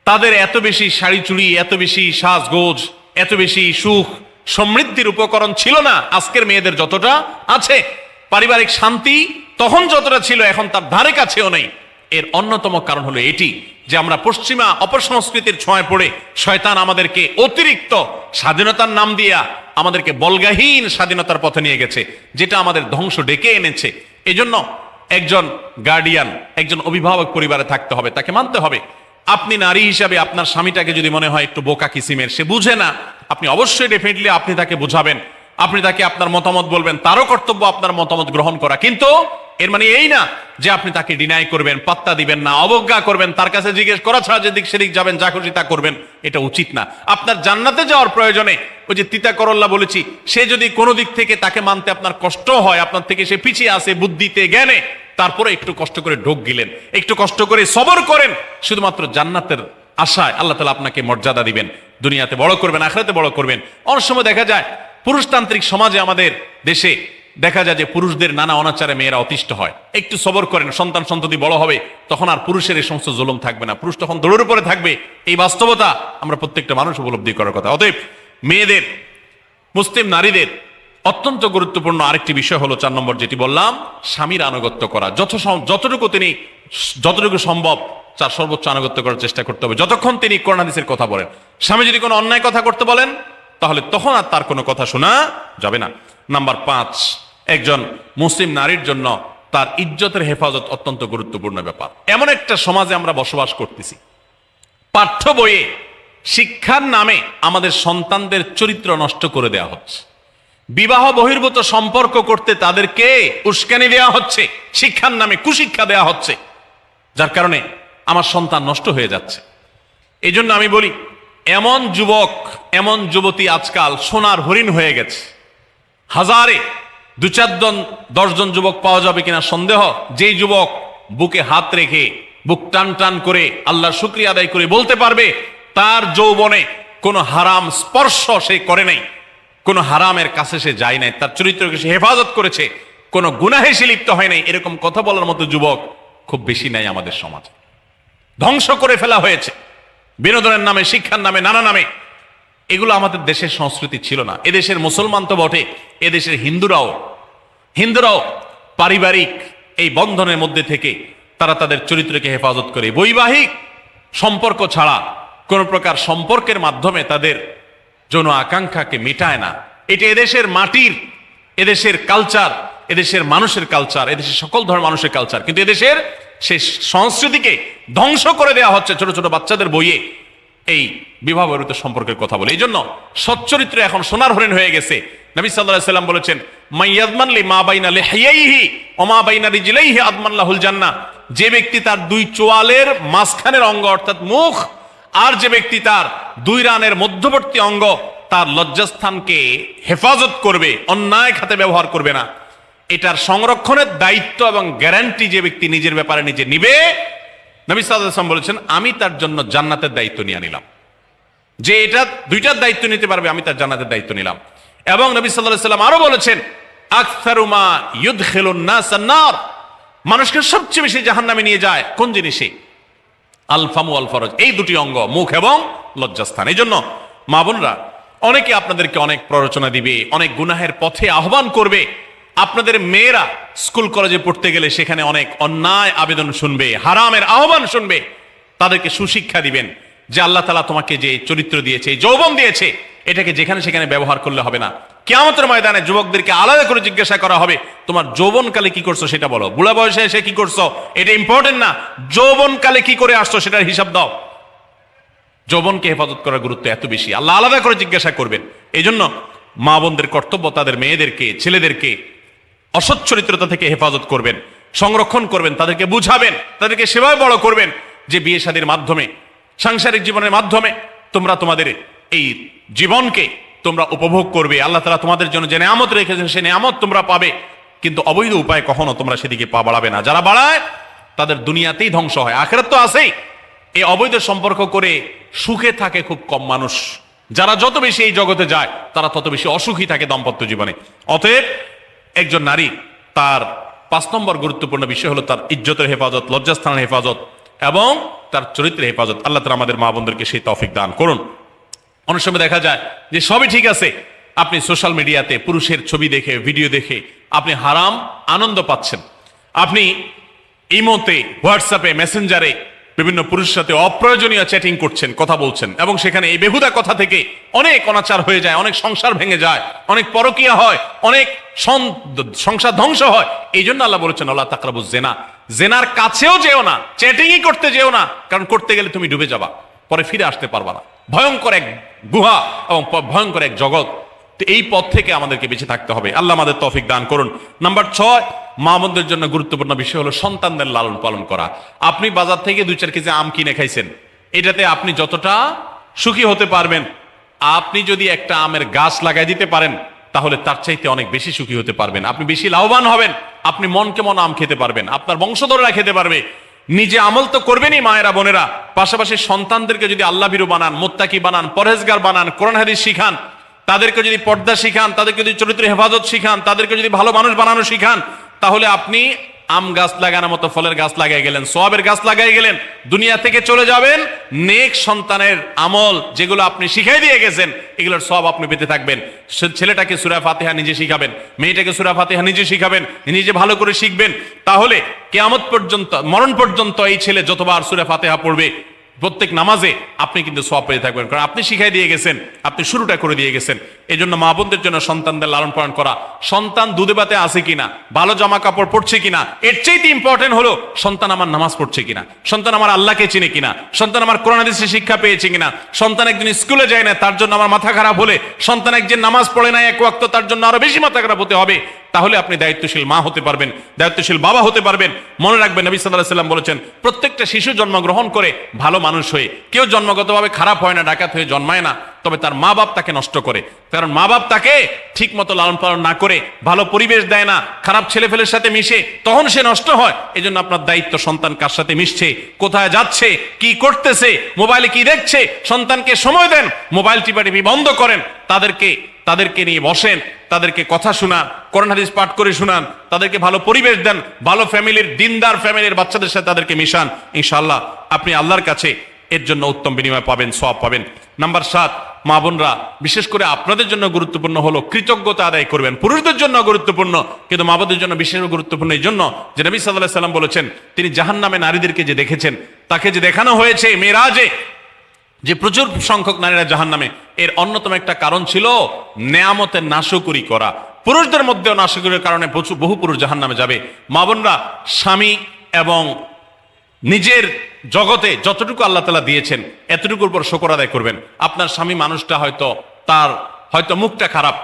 তাদের এত বেশি শাড়ি চুড়ি, এত বেশি সাজগোজ, এত বেশি সুখ সমৃদ্ধির উপকরণ ছিল না আজকের মেয়েদের যতটা আছে। পারিবারিক শান্তি তখন যতটা ছিল, এখন তার ধারে কাছেও নেই। এর অন্যতম কারণ হলো এটি যে আমরা পশ্চিমা অপসংস্কৃতির ছোঁয়ায় পড়ে শয়তান আমাদেরকে অতিরিক্ত স্বাধীনতার নাম দিয়া আমাদেরকে বলগাহীন স্বাধীনতার পথে নিয়ে গেছে, যেটা আমাদের ধ্বংস ডেকে এনেছে। এজন্য একজন গার্ডিয়ান, একজন অভিভাবক পরিবারে থাকতে হবে, তাকে মানতে হবে। আপনি নারী হিসাবে আপনার স্বামীটাকে যদি মনে হয় একটু বোকা কিসিমের, সে বুঝে না, আপনি অবশ্যই ডেফিনেটলি আপনি তাকে বুঝাবেন, আপনি তাকে আপনার মতামত বলবেন, তারও কর্তব্য আপনার মতামত গ্রহণ করা। কিন্তু এর মানে এই না যে আপনি তাকে ডিনাই করবেন, পাত্তা দিবেন না, অবজ্ঞা করবেন, তার কাছে জিজ্ঞেস করা ছাড়া যেদিক সেদিক যাবেন, যা খুশি তা করবেন, এটা উচিত না। আপনার জান্নাতে যাওয়ার প্রয়োজনে ওই যে তিতা করল্লা বলেছি, সে যদি কোনো দিক থেকে তাকে মানতে আপনার কষ্ট হয়, আপনার থেকে সে পিছিয়ে আসে বুদ্ধিতে জ্ঞানে, তারপরে একটু কষ্ট করে ঢোক গিলেন, একটু কষ্ট করে সবর করেন, শুধুমাত্র জান্নাতের আশায় আল্লাহ তাআলা আপনাকে মর্যাদা দিবেন, দুনিয়াতে বড় করবেন, আখিরাতে বড় করবেন। অনেক সময় দেখা যায় পুরুষতান্ত্রিক সমাজে আমাদের দেশে দেখা যায় যে পুরুষদের নানা অনাচারে মেয়েরা অতিষ্ঠ হয়। একটু সবর করেন, সন্তান সন্ততি বড় হবে, তখন আর পুরুষের এই সমস্ত জুলুম থাকবে না, পুরুষ তখন দৌড়ের উপরে থাকবে। এই বাস্তবতা আমরা প্রত্যেকটা মানুষ উপলব্ধি করার কথা। অতএব মেয়েদের, মুসলিম নারীদের অত্যন্ত গুরুত্বপূর্ণ আরেকটি বিষয় হলো 4 নম্বর যেটি বললাম, স্বামীর আনুগত্য করা। যতটুকু সম্ভব তার সর্বোচ্চ আনুগত্য করার চেষ্টা করতে হবে, যতক্ষণ তিনি কোরআন হাদিসের কথা বলেন। স্বামী যদি কোনো অন্যায় কথা করতে বলেন, তাহলে তখন আর তার কোনো কথা শোনা যাবে না। নাম্বার 5, একজন মুসলিম নারীর জন্য তার ইজ্জতের হেফাজত অত্যন্ত গুরুত্বপূর্ণ ব্যাপার। এমন একটা সমাজে আমরা বসবাস করতেছি, পাঠ্য বইয়ে শিক্ষার নামে আমাদের সন্তানদের চরিত্র নষ্ট করে দেওয়া হচ্ছে, বিবাহ বহির্ভূত সম্পর্ক করতে তাদেরকে উস্কানি দেওয়া হচ্ছে, শিক্ষার নামে কুশিক্ষা দেওয়া হচ্ছে, যার কারণে আমার সন্তান নষ্ট হয়ে যাচ্ছে। এই জন্য আমি বলি, এমন যুবক, এমন যুবতী আজকাল সোনার হরিণ হয়ে গেছে। হাজারে 2-4-10 জন যুবক পাওয়া যাবে কিনা সন্দেহ, যেই যুবক বুকে হাত রেখে বুক টান টান করে আল্লাহর শুকরিয়া আদায় করে বলতে পারবে তার যৌবনে কোনো হারাম স্পর্শ সে করে নাই, কোনো হারামের কাছে সে যায় নাই, তার চরিত্রকে সে হেফাজত করেছে, কোনো গুনাহে সে লিপ্ত হয় নাই, এরকম কথা বলার মতো যুবক খুব বেশি নাই আমাদের সমাজে। ধ্বংস করে ফেলা হয়েছে বিনোদনের নামে, শিক্ষার নামে, নানা নামে। এগুলো আমাদের দেশের সংস্কৃতি ছিল না। এদেশের মুসলমান তো বটে, এদেশের হিন্দুরাও পারিবারিক এই বন্ধনের মধ্যে থেকে তারা তাদের চরিত্রকে হেফাজত করে, বৈবাহিক সম্পর্ক ছাড়া কোন প্রকার সম্পর্কের মাধ্যমে তাদের যৌন আকাঙ্ক্ষাকে মেটায় না। এটা এদেশের মাটির, এদেশের কালচার, এদেশের মানুষের কালচার, এদেশের সকল ধরনের মানুষের কালচার, কিন্তু এদেশের সেই সংস্কৃতিকে ধ্বংস করে দেওয়া হচ্ছে ছোট ছোট বাচ্চাদের বইয়ে এই বিবাহ বহির্ভূত সম্পর্কের কথা বলে। এই জন্য সচ্চরিত্র এখন সোনার হরিণ হয়ে গেছে। নবী সাল্লাল্লাহু আলাইহি সাল্লাম বলেছেন, মাইয়াজমান লি মা বাইনা লিহিয়াইহি ওয়া মা বাইনা রিজলাইহি আদমান লাহুল জান্নাহ। যে ব্যক্তি তার 2 চোয়ালের মাঝখানের অঙ্গ অর্থাৎ মুখ, আর যে ব্যক্তি তার 2 রানের মধ্যবর্তী অঙ্গ, তার লজ্জাস্থানকে হেফাজত করবে, অন্যায় খাতে ব্যবহার করবে না, এটার সংরক্ষণের দায়িত্ব এবং গ্যারান্টি যে ব্যক্তি নিজের ব্যাপারে নিজে নিবে, নবী সাল্লাল্লাহু আলাইহি ওয়াসাল্লাম বলেছেন, আমি তার জন্য জান্নাতের দায়িত্ব নিয়ে নিলাম। যে এটা 2টার দায়িত্ব নিতে পারবে, আমি তার জান্নাতের দায়িত্ব নিলাম। এবং নবী সাল্লাল্লাহু আলাইহি ওয়াসাল্লাম আরো বলেছেন, আকসারু মা ইউদখিলুন নাস আন-নার, মানুষকে সবচেয়ে বেশি জাহান্নামে নিয়ে যায় কোন জিনিসে? আল ফামু আল ফরজ, এই 2টি অঙ্গ, মুখ এবং লজ্জাস্থান। এই জন্য মা বোনরা, অনেকে আপনাদেরকে অনেক প্ররোচনা দিবে, অনেক গুনাহের পথে আহ্বান করবে। আপনাদের মেয়েরা স্কুল কলেজে পড়তে গেলে সেখানে অনেক অন্যায় আবেদন শুনবে, হারামের আহ্বান শুনবে। তাদেরকে সুশিক্ষা দিবেন যে আল্লাহ তাআলা তোমাকে যে চরিত্র দিয়েছে, যৌবন দিয়েছে, এটাকে যেখানে সেখানে ব্যবহার করলে হবে না। কিয়ামতের ময়দানে যুবকদেরকে আলাদা করে জিজ্ঞাসা করা হবে, তোমার যৌবনকালে কি করছো সেটা বলো, বুড়া বয়সে এসে কি করছো এটা ইম্পর্টেন্ট না, যৌবনকালে কি করে আসছো সেটার হিসাব দাও। যৌবনকে হেফাজত করার গুরুত্ব এত বেশি, আল্লাহ আলাদা করে জিজ্ঞাসা করবেন। এই জন্য মা বোনদের কর্তব্য তাদের মেয়েদেরকে, ছেলেদেরকে অসৎ চরিত্রতা থেকে হেফাজত করবেন, সংরক্ষণ করবেন, তাদেরকে বুঝাবেন, তাদেরকে সেভাবে বড় করবেন যে বিয়ে শাদীর মাধ্যমে, সাংসারিক জীবনের মাধ্যমে তোমরা তোমাদের এই জীবনকে তোমরা উপভোগ করবে। আল্লাহ তাআলা তোমাদের জন্য যে নিয়ামত রেখেছেন সেই নিয়ামত তোমরা পাবে, কিন্তু অবৈধ উপায়ে কখনো তোমরা সেদিকে পা বাড়াবে না। যারা বাড়ায় তাদের দুনিয়াতেই ধ্বংস হয়, আখিরাত তো আছেই। এই অবৈধ সম্পর্ক করে সুখে থাকে খুব কম মানুষ। যারা যত বেশি এই জগতে যায় তারা তত বেশি অসুখী থাকে দাম্পত্য জীবনে। অতএব একজন নারী, তার 5 নম্বর গুরুত্বপূর্ণ বিষয় হলো তার ইজ্জতের হেফাজত, লজ্জাস্থানের হেফাজত এবং তার চরিত্রের হেফাজত। আল্লাহ তাআলা আমাদের মা বোনদেরকে সেই তৌফিক দান করুন। অনেক সময় দেখা যায় যে সবই ঠিক আছে, আপনি সোশ্যাল মিডিয়াতে পুরুষের ছবি দেখে, ভিডিও দেখে আপনি হারাম আনন্দ পাচ্ছেন। আপনি ইমোতে, হোয়াটসঅ্যাপে, মেসেঞ্জারে বিভিন্ন পুরুষের সাথে অপ্রয়োজনীয় চ্যাটিং করছেন, কথা বলছেন, এবং সেখানে এই বেহুদা কথা থেকে অনেক অনাচার হয়ে যায়, অনেক সংসার ভেঙে যায়, অনেক পরকীয়া হয়, অনেক সংসার ধ্বংস হয়। এই জন্য আল্লাহ বলেছেন আল্লাহ তাকরাবুজ জেনা, জেনার কাছেও যেও না, চ্যাটিংই করতে যেও না, কারণ করতে গেলে তুমি ডুবে যাবা, পরে ফিরে আসতে পারবা না। ভয়ঙ্কর এক গুহা এবং ভয়ঙ্কর এক জগৎ। তো এই পথ থেকে আমাদেরকে বেঁচে থাকতে হবে। আল্লাহ আমাদের তৌফিক দান করুন। নাম্বার 6, মা বোনদের জন্য গুরুত্বপূর্ণ বিষয় হলো সন্তানদের লালন পালন করা। আপনি বাজার থেকে 2-4 কেজি আম কিনে খাইছেন, এটাতে আপনি যতটা সুখী হতে পারবেন, আপনি যদি একটা আমের গাছ লাগাই দিতে পারেন তাহলে তার চাইতে অনেক বেশি সুখী হতে পারবেন, আপনি বেশি লাভবান হবেন, আপনি মনকে মন আম খেতে পারবেন, আপনার বংশধররা খেতে পারবে। নিজে আমল তো করবেনই মায়েরা বোনেরা, পাশাপাশি সন্তানদেরকে যদি আল্লাহ ভীরু বানান, মুত্তাকি বানান, পরহেজগার বানান, কোরআন হাদিস শিখান, তাদেরকে যদি পর্দা শিখান, তাদেরকে যদি চরিত্র হেফাজত শিখান, তাদেরকে যদি ভালো মানুষ বানানো শিখান, তাহলে আপনি আম গাছ লাগানোর মতো ফলের গাছ লাগাই গেলেন, সওয়াবের গাছ লাগাই গেলেন। দুনিয়া থেকে চলে যাবেন, নেক সন্তানের আমল যেগুলো আপনি শিখাই দিয়ে গেছেন এগুলোর সওয়াব আপনি পেতে থাকবেন। ছেলেটাকে সূরা ফাতিহা নিজে শিখাবেন, মেয়েটাকে সূরা ফাতিহা নিজে শিখাবেন, নিজে ভালো করে শিখবেন, তাহলে কিয়ামত পর্যন্ত, মরণ পর্যন্ত এই ছেলে যতবার সূরা ফাতিহা পড়বে প্রত্যেক নামাজে আপনি কিন্তু সওয়াব পেয়ে থাকবেন, কারণ আপনি শিখাই দিয়ে গেছেন, আপনি শুরুটা করে দিয়ে গেছেন। এই জন্য মা বোনদের জন্য সন্তানদের লালন পালন করা, সন্তান দুধে ভাতে আছে কিনা, ভালো জামা কাপড় পরছে কিনা, এর চাইতে ইম্পর্টেন্ট হলো সন্তান আমার নামাজ পড়ছে কিনা, সন্তান আমার আল্লাহকে চিনে কিনা, সন্তান আমার কোরআন হাদিসের শিক্ষা পেয়েছে কিনা। সন্তান একদিন স্কুলে যায় না, তার জন্য আমার মাথা খারাপ হলে, সন্তান একদিন নামাজ পড়ে না এক ওয়াক্ত, তার জন্য আরো বেশি মাথা খারাপ হতে হবে। তাহলে আপনি দায়িত্বশীল মা হতে পারবেন, দায়িত্বশীল বাবা হতে পারবেন। মনে রাখবেন নবী সাল্লাল্লাহু আলাইহি ওয়াসাল্লাম বলেছেন, প্রত্যেকটা শিশু জন্মগ্রহণ করে ভালো মানুষ হয়ে, কেউ জন্মগতভাবে খারাপ হয় না, ডাকাত হয়ে জন্মায় না, তবে তার মা বাপ তাকে নষ্ট করে, কারণ মা বাপ তাকে ঠিক মতো লালন পালন না করে, ভালো পরিবেশ দেয় না, খারাপ ছেলেফেলের সাথে মিশে, তখন সে নষ্ট হয়। এই জন্য আপনার দায়িত্ব সন্তান কার সাথে মিশছে, কোথায় যাচ্ছে, কি করতেছে, মোবাইলে কি দেখছে, সন্তানকে সময় দেন, মোবাইল টিপাটিপি বন্ধ করেন, তাদেরকে নিয়ে বসেন, তাদেরকে কথা শোনান, কোরআন হাদিস পাঠ করে শোনান, তাদেরকে ভালো পরিবেশ দেন, ভালো ফ্যামিলির, দিনদার ফ্যামিলির বাচ্চাদের সাথে তাদেরকে মিশান। ইনশাআল্লাহ আপনি আল্লাহর কাছে এর জন্য উত্তম বিনিময় পাবেন, সওয়াব পাবেন। নাম্বার 7, মা বোনরা বিশেষ করে আপনাদের জন্য গুরুত্বপূর্ণ হলো কৃতজ্ঞতা আদায় করবেন। পুরুষদের জন্য গুরুত্বপূর্ণ, কিন্তু মা বোনদের জন্য বিশেষ গুরুত্বপূর্ণ এই জন্য যে নবী সাল্লাল্লাহু আলাইহি ওয়াসাল্লাম বলেছেন, তিনি জাহান্নামে নারীদেরকে যে দেখেছেন, তাকে যে দেখানো হয়েছে মেরাজে, যে প্রচুর সংখ্যক নারীরা জাহান্নামে, এর অন্যতম একটা কারণ ছিল নেয়ামতের নাশকরি করা। পুরুষদের মধ্যেও নাশকরির কারণে বহু পুরুষ জাহান্নামে যাবে। মা বোনরা স্বামী এবং নিজের জগতে যতটুকু আল্লাহ তাআলা দিয়েছেন এতটুকুর উপর শুকর আদায় করবেন। আপনার স্বামী মানুষটা হয়তো মুখটা খারাপ,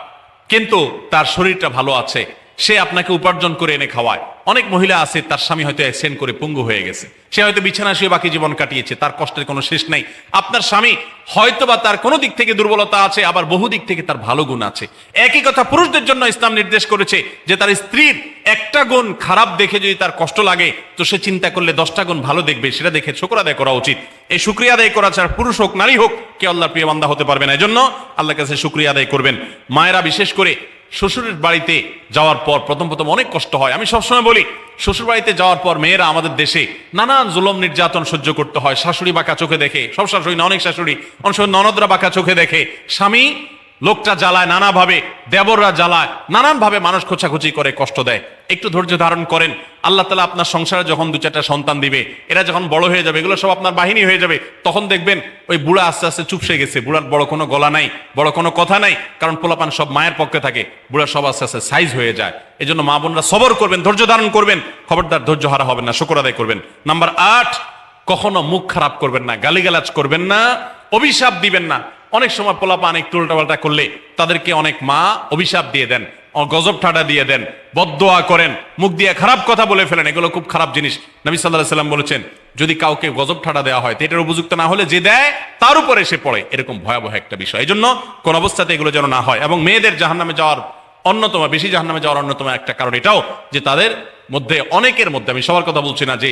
কিন্তু তার শরীরটা ভালো আছে, সে আপনাকে উপার্জন করে এনে খাওয়ায়। অনেক মহিলা আছে তার স্বামী হয়তো অ্যাক্সিডেন্ট করে পঙ্গু হয়ে গেছে, সে হয়তো বিছানা শুয়ে বাকি জীবন কাটিয়েছে, তার কষ্টের কোনো শেষ নাই। আপনার স্বামী হয়তো বা তার কোনো দিক থেকে দুর্বলতা আছে, আবার বহু দিক থেকে তার ভালো গুণ আছে। একই কথা পুরুষদের জন্য ইসলাম নির্দেশ করেছে যে তার স্ত্রীর একটা গুণ খারাপ দেখে যদি তার কষ্ট লাগে, তো সে চিন্তা করলে 10টা গুণ ভালো দেখবে, সেটা দেখে শুকর আদায় করা উচিত। এই শুকরিয়া আদায় করা ছাড়া পুরুষ হোক নারী হোক কে আল্লাহর প্রিয় বান্দা হতে পারবে না। এজন্য আল্লাহর কাছে শুকরিয়া আদায় করবেন। মায়েরা বিশেষ করে শ্বশুরের বাড়িতে যাওয়ার পর প্রথম অনেক কষ্ট হয়। আমি সবসময় বলি, শ্বশুর বাড়িতে যাওয়ার পর মেয়েরা আমাদের দেশে নানান জুলুম নির্যাতন সহ্য করতে হয়। শাশুড়ি বাঁকা চোখে দেখে, সব শাশুড়ি না, অনেক শাশুড়ি, অনেক সময় ননদরা বাঁকা চোখে দেখে, স্বামী লোকটা জ্বালায় নানাভাবে, দেবররা জ্বালায় নানানভাবে, মানুষ খোঁচাখুচি করে, কষ্ট দেয়। একটু ধৈর্য ধারণ করেন, আল্লাহ তাআলা আপনার সংসারে যখন 2-4টা সন্তান দিবে, এরা যখন বড় হয়ে যাবে, এগুলো সব আপনার বাহিনী হয়ে যাবে, তখন দেখবেন ওই বুড়া আস্তে আস্তে চুপসে গেছে, বুড়ার বড় কোনো গলা নাই, বড় কোনো কথা নাই, কারণ পোলাপান সব মায়ের পক্ষে থাকে, বুড়া সব আস্তে আস্তে সাইজ হয়ে যায়। এই জন্য মা বোনরা সবর করবেন, ধৈর্য ধারণ করবেন, খবরদার ধৈর্য হারা হবেন না, শুকর আদায় করবেন। নাম্বার 8, কখনো মুখ খারাপ করবেন না, গালিগালাজ করবেন না, অভিশাপ দিবেন না। অনেক সময় পোলাপান একটু উল্টাপাল্টা করলে তাদেরকে অনেক মা অভিশাপ দিয়ে দেন, গজব ঠাডা দিয়ে দেন, বদদোয়া করেন, মুখ দিয়ে খারাপ কথা বলে ফেলেন। এগুলো খুব খারাপ জিনিস। নবী সাল্লাল্লাহু আলাইহি ওয়াসাল্লাম বলেছেন, যদি কাউকে গজব ঠাডা দেওয়া হয়, এটার উপযুক্ত না হলে যে দেয় তার উপরে এসে পড়ে, এরকম ভয়াবহ একটা বিষয়। এই জন্য কোন অবস্থাতে এগুলো যেন না হয়। এবং মেয়েদের জাহান্নামে যাওয়ার বেশি জাহান্নামে যাওয়ার অন্যতম একটা কারণ এটাও যে তাদের মধ্যে, অনেকের মধ্যে, আমি সবার কথা বলছি না, যে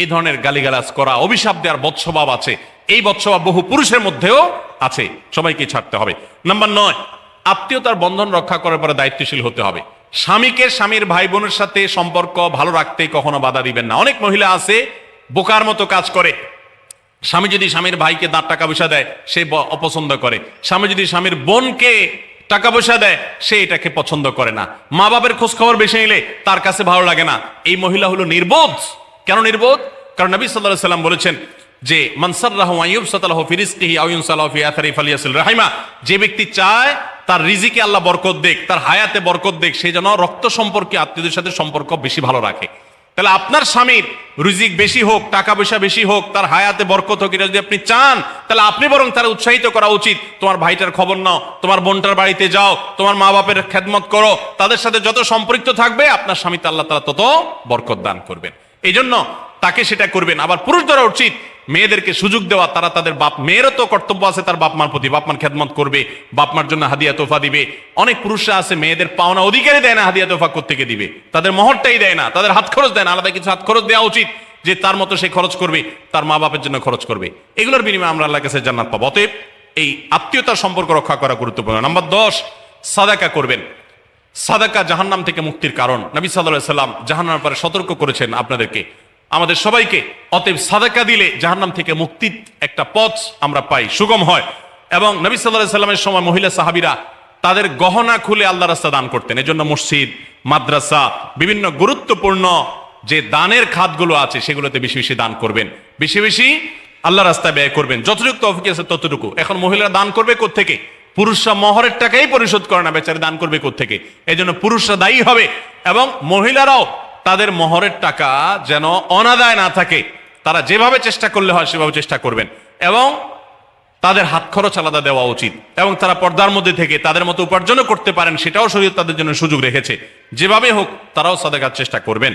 এই ধরনের গালিগালাজ করা, অভিশাপ দেওয়ার বদস্বভাব আছে। এই বদস্বভাব বহু পুরুষের মধ্যেও আছে, সবাইকে ছাড়তে হবে। নাম্বার 9, আত্মীয়তার বন্ধন রক্ষা করার পরে দায়িত্বশীল হতে হবে। স্বামীকে স্বামীর ভাই বোনের সাথে সম্পর্ক ভালো রাখতে কখনো বাধা দিবেন না। অনেক মহিলা আছে বোকার মতো কাজ করে। স্বামী যদি স্বামীর ভাইকে টাকা পয়সা দেয়, সে অপছন্দ করে। স্বামী যদি স্বামীর বোনকে টাকা পয়সা দেয়, সে এটাকে পছন্দ করে না। মা বাবার খোঁজ খবর বেশি নিলে তার কাছে ভালো লাগে না। এই মহিলা হলো নির্বোধ, কেন নির্বোধ? কারণ নবী সাল্লাল্লাহু আলাইহি সাল্লাম বলেছেন যে মান সাররাহু আন ইউবসাতালাহু ফি রিজকিহি আও ইউনসালাহু ফি আথারি ফালিয়াসিল রাহিমা, যে ব্যক্তি চায় তার রিজিকে আল্লাহ বরকত দেখ, তার হায়াতে বরকত দেখ, সে যেন রক্ত সম্পর্কে আত্মীয়দের সাথে সম্পর্ক বেশি ভালো রাখে। তাহলে আপনার স্বামীর রিজিক বেশি হোক, টাকা পয়সা বেশি হোক, তার হায়াতে বরকত হোক, এটা যদি আপনি চান তাহলে আপনি বরং তারা উৎসাহিত করা উচিত, তোমার ভাইটার খবর নাও, তোমার বোনটার বাড়িতে যাও, তোমার মা বাপের খেদমত করো, তাদের সাথে যত সম্পৃক্ত থাকবে আপনার স্বামীতে আল্লাহ তাআলা তত বরকত দান করবেন। এই জন্য তাকে সেটা করবেন। আবার পুরুষদেরও উচিত মেয়েদেরকে সুযোগ দেওয়া, তারা তাদের বাপ, মেয়েরও তো কর্তব্য আছে তার বাপ মার প্রতি, বাপ মার খেদমত করবে, বাপ মার জন্য হাদিয়া তোফা দিবে। অনেক পুরুষরা আছে মেয়েদের পাওনা অধিকারই দেয় না, হাদিয়া তোফা কোত্থেকে দিবে, তাদের মহরটাই দেয় না, তাদের হাত খরচ দেয় না, আলাদা কিছু হাত খরচ দেওয়া উচিত যে তার মতো সে খরচ করবে, তার মা বাপের জন্য খরচ করবে। এগুলোর বিনিময়ে আমরা আল্লাহর কাছে জান্নাত পাবো। অতএব এই আত্মীয়তার সম্পর্ক রক্ষা করা গুরুত্বপূর্ণ। নাম্বার 10, সাদাকা করবেন। সাদাকা জাহান্নাম থেকে মুক্তির কারণ। নবী সাল্লাল্লাহু আলাইহি সাল্লাম জাহান্নামের ব্যাপারে সতর্ক করেছেন আপনাদেরকে, আমাদের সবাইকে। অতএব সাদাকা দিলে জাহান্নাম থেকে মুক্তির একটা পথ আমরা পাই, সুগম হয়। এবং নবী সাল্লাল্লাহু আলাইহি সাল্লামের সময় মহিলা সাহাবীরা তাদের গহনা খুলে আল্লাহর রাস্তায় দান করতেন। এজন্য মসজিদ, মাদ্রাসা, বিভিন্ন গুরুত্বপূর্ণ যে দানের খাতগুলো আছে সেগুলোতে বেশি বেশি দান করবেন, বেশি বেশি আল্লাহর রাস্তায় ব্যয় করবেন, যতটুকু তৌফিক আছে ততটুকু। এখন মহিলারা দান করবে কোত্থেকে? পুরুষরা মহরের টাকাই পরিশোধ করে না, বেচারে দান করবে কোত্থেকে? এই জন্য পুরুষরা দায়ী হবে এবং মহিলারাও তাদের মহরের টাকা যেন অনাদায় না থাকে, তারা যেভাবে চেষ্টা করলে হয় সেভাবে চেষ্টা করবেন এবং তাদের হাত খরচ আলাদা দেওয়া উচিত এবং তারা পর্দার মধ্যে থেকে তাদের মতো উপার্জনও করতে পারেন, সেটাও শরীয়ত তাদের জন্য সুযোগ রেখেছে। যেভাবে হোক তারাও সাদাকার চেষ্টা করবেন।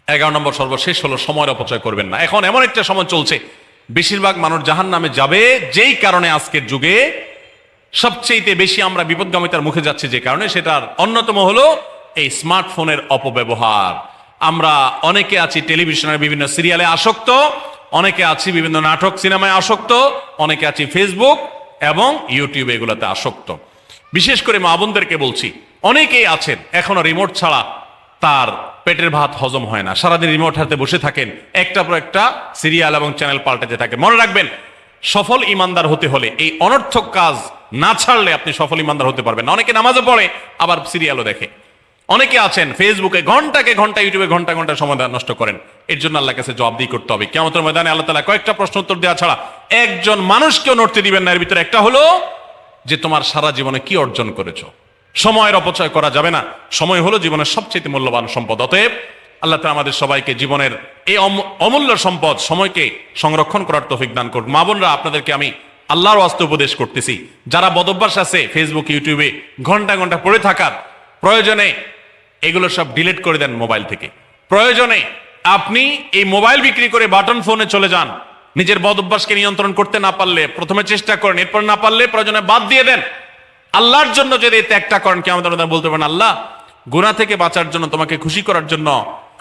11 নম্বর সর্বশেষ হলো সময়ের অপচয় করবেন না। এখন এমন একটা সময় চলছে বেশিরভাগ মানুষ জাহান্নামে যাবে, যেই কারণে আজকের যুগে সবচেয়ে বেশি আমরা বিপদগামিতার মুখে যাচ্ছি, যে কারণে সেটার অন্যতম হলো এই স্মার্টফোনের অপব্যবহার। আমরা অনেকে আছি টেলিভিশনের বিভিন্ন সিরিয়ালে আসক্ত, অনেকে আছি বিভিন্ন নাটক সিনেমায় আসক্ত, অনেকে আছি ফেসবুক এবং ইউটিউবে এগুলোতে আসক্ত। বিশেষ করে মা বোনদেরকে বলছি, অনেকেই আছেন এখনো রিমোট ছাড়া তার পেটের ভাত হজম হয় না, সারাদিন রিমোট হাতে বসে থাকেন, একটা পর একটা সিরিয়াল এবং চ্যানেল পাল্টাতে থাকেন। মনে রাখবেন, সফল ইমানদার হতে হলে এই অনর্থক কাজ না ছাড়লে আপনি সফল ইমানদার হতে পারবেন না। অনেকে নামাজও পড়ে আবার সিরিয়ালও দেখে, অনেকে আছেন ফেসবুকে ঘন্টাকে ঘন্টা, ইউটিউবে ঘন্টা ঘন্টা সময় নষ্ট করেন। এর জন্য আল্লাহর কাছে জবাবদিহি করতে হবে কিয়ামতের ময়দানে। আল্লাহ তাআলা কয়েকটা প্রশ্ন উত্তর দেওয়া ছাড়া একজন মানুষকেও নড়তে দিবেন না। এর ভিতরে একটা হলো যে তোমার সারা জীবনে কি অর্জন করেছো। সময়ের অপচয় করা যাবে না, সময় হলো জীবনের সবচেয়ে মূল্যবান সম্পদ। অতএব আল্লাহ তাআলা আমাদের সবাইকে জীবনের এই অমূল্য সম্পদ সময়কে সংরক্ষণ করার তৌফিক দান করুন। মা বোনরা, আপনাদেরকে আমি আল্লাহর ওয়াস্তে উপদেশ করতেছি, যারা বদভ্যাস আছে ফেসবুক ইউটিউবে ঘন্টা ঘন্টা পড়ে থাকার, প্রয়োজনে এগুলো সব ডিলিট করে দেন মোবাইল থেকে। প্রয়োজনে আপনি এই মোবাইল বিক্রি করে বাটন ফোনে চলে যান। নিজের বদভ্যাসকে নিয়ন্ত্রণ করতে না পারলে প্রথমে চেষ্টা করেন, এরপর না পারলে প্রয়োজনে বাদ দিয়ে দেন। আল্লাহর জন্য যদি এই ত্যাগটা করেন, কিয়ামতের বলতে পারেন আল্লাহ গুনাহ থেকে বাঁচার জন্য, তোমাকে খুশি করার জন্য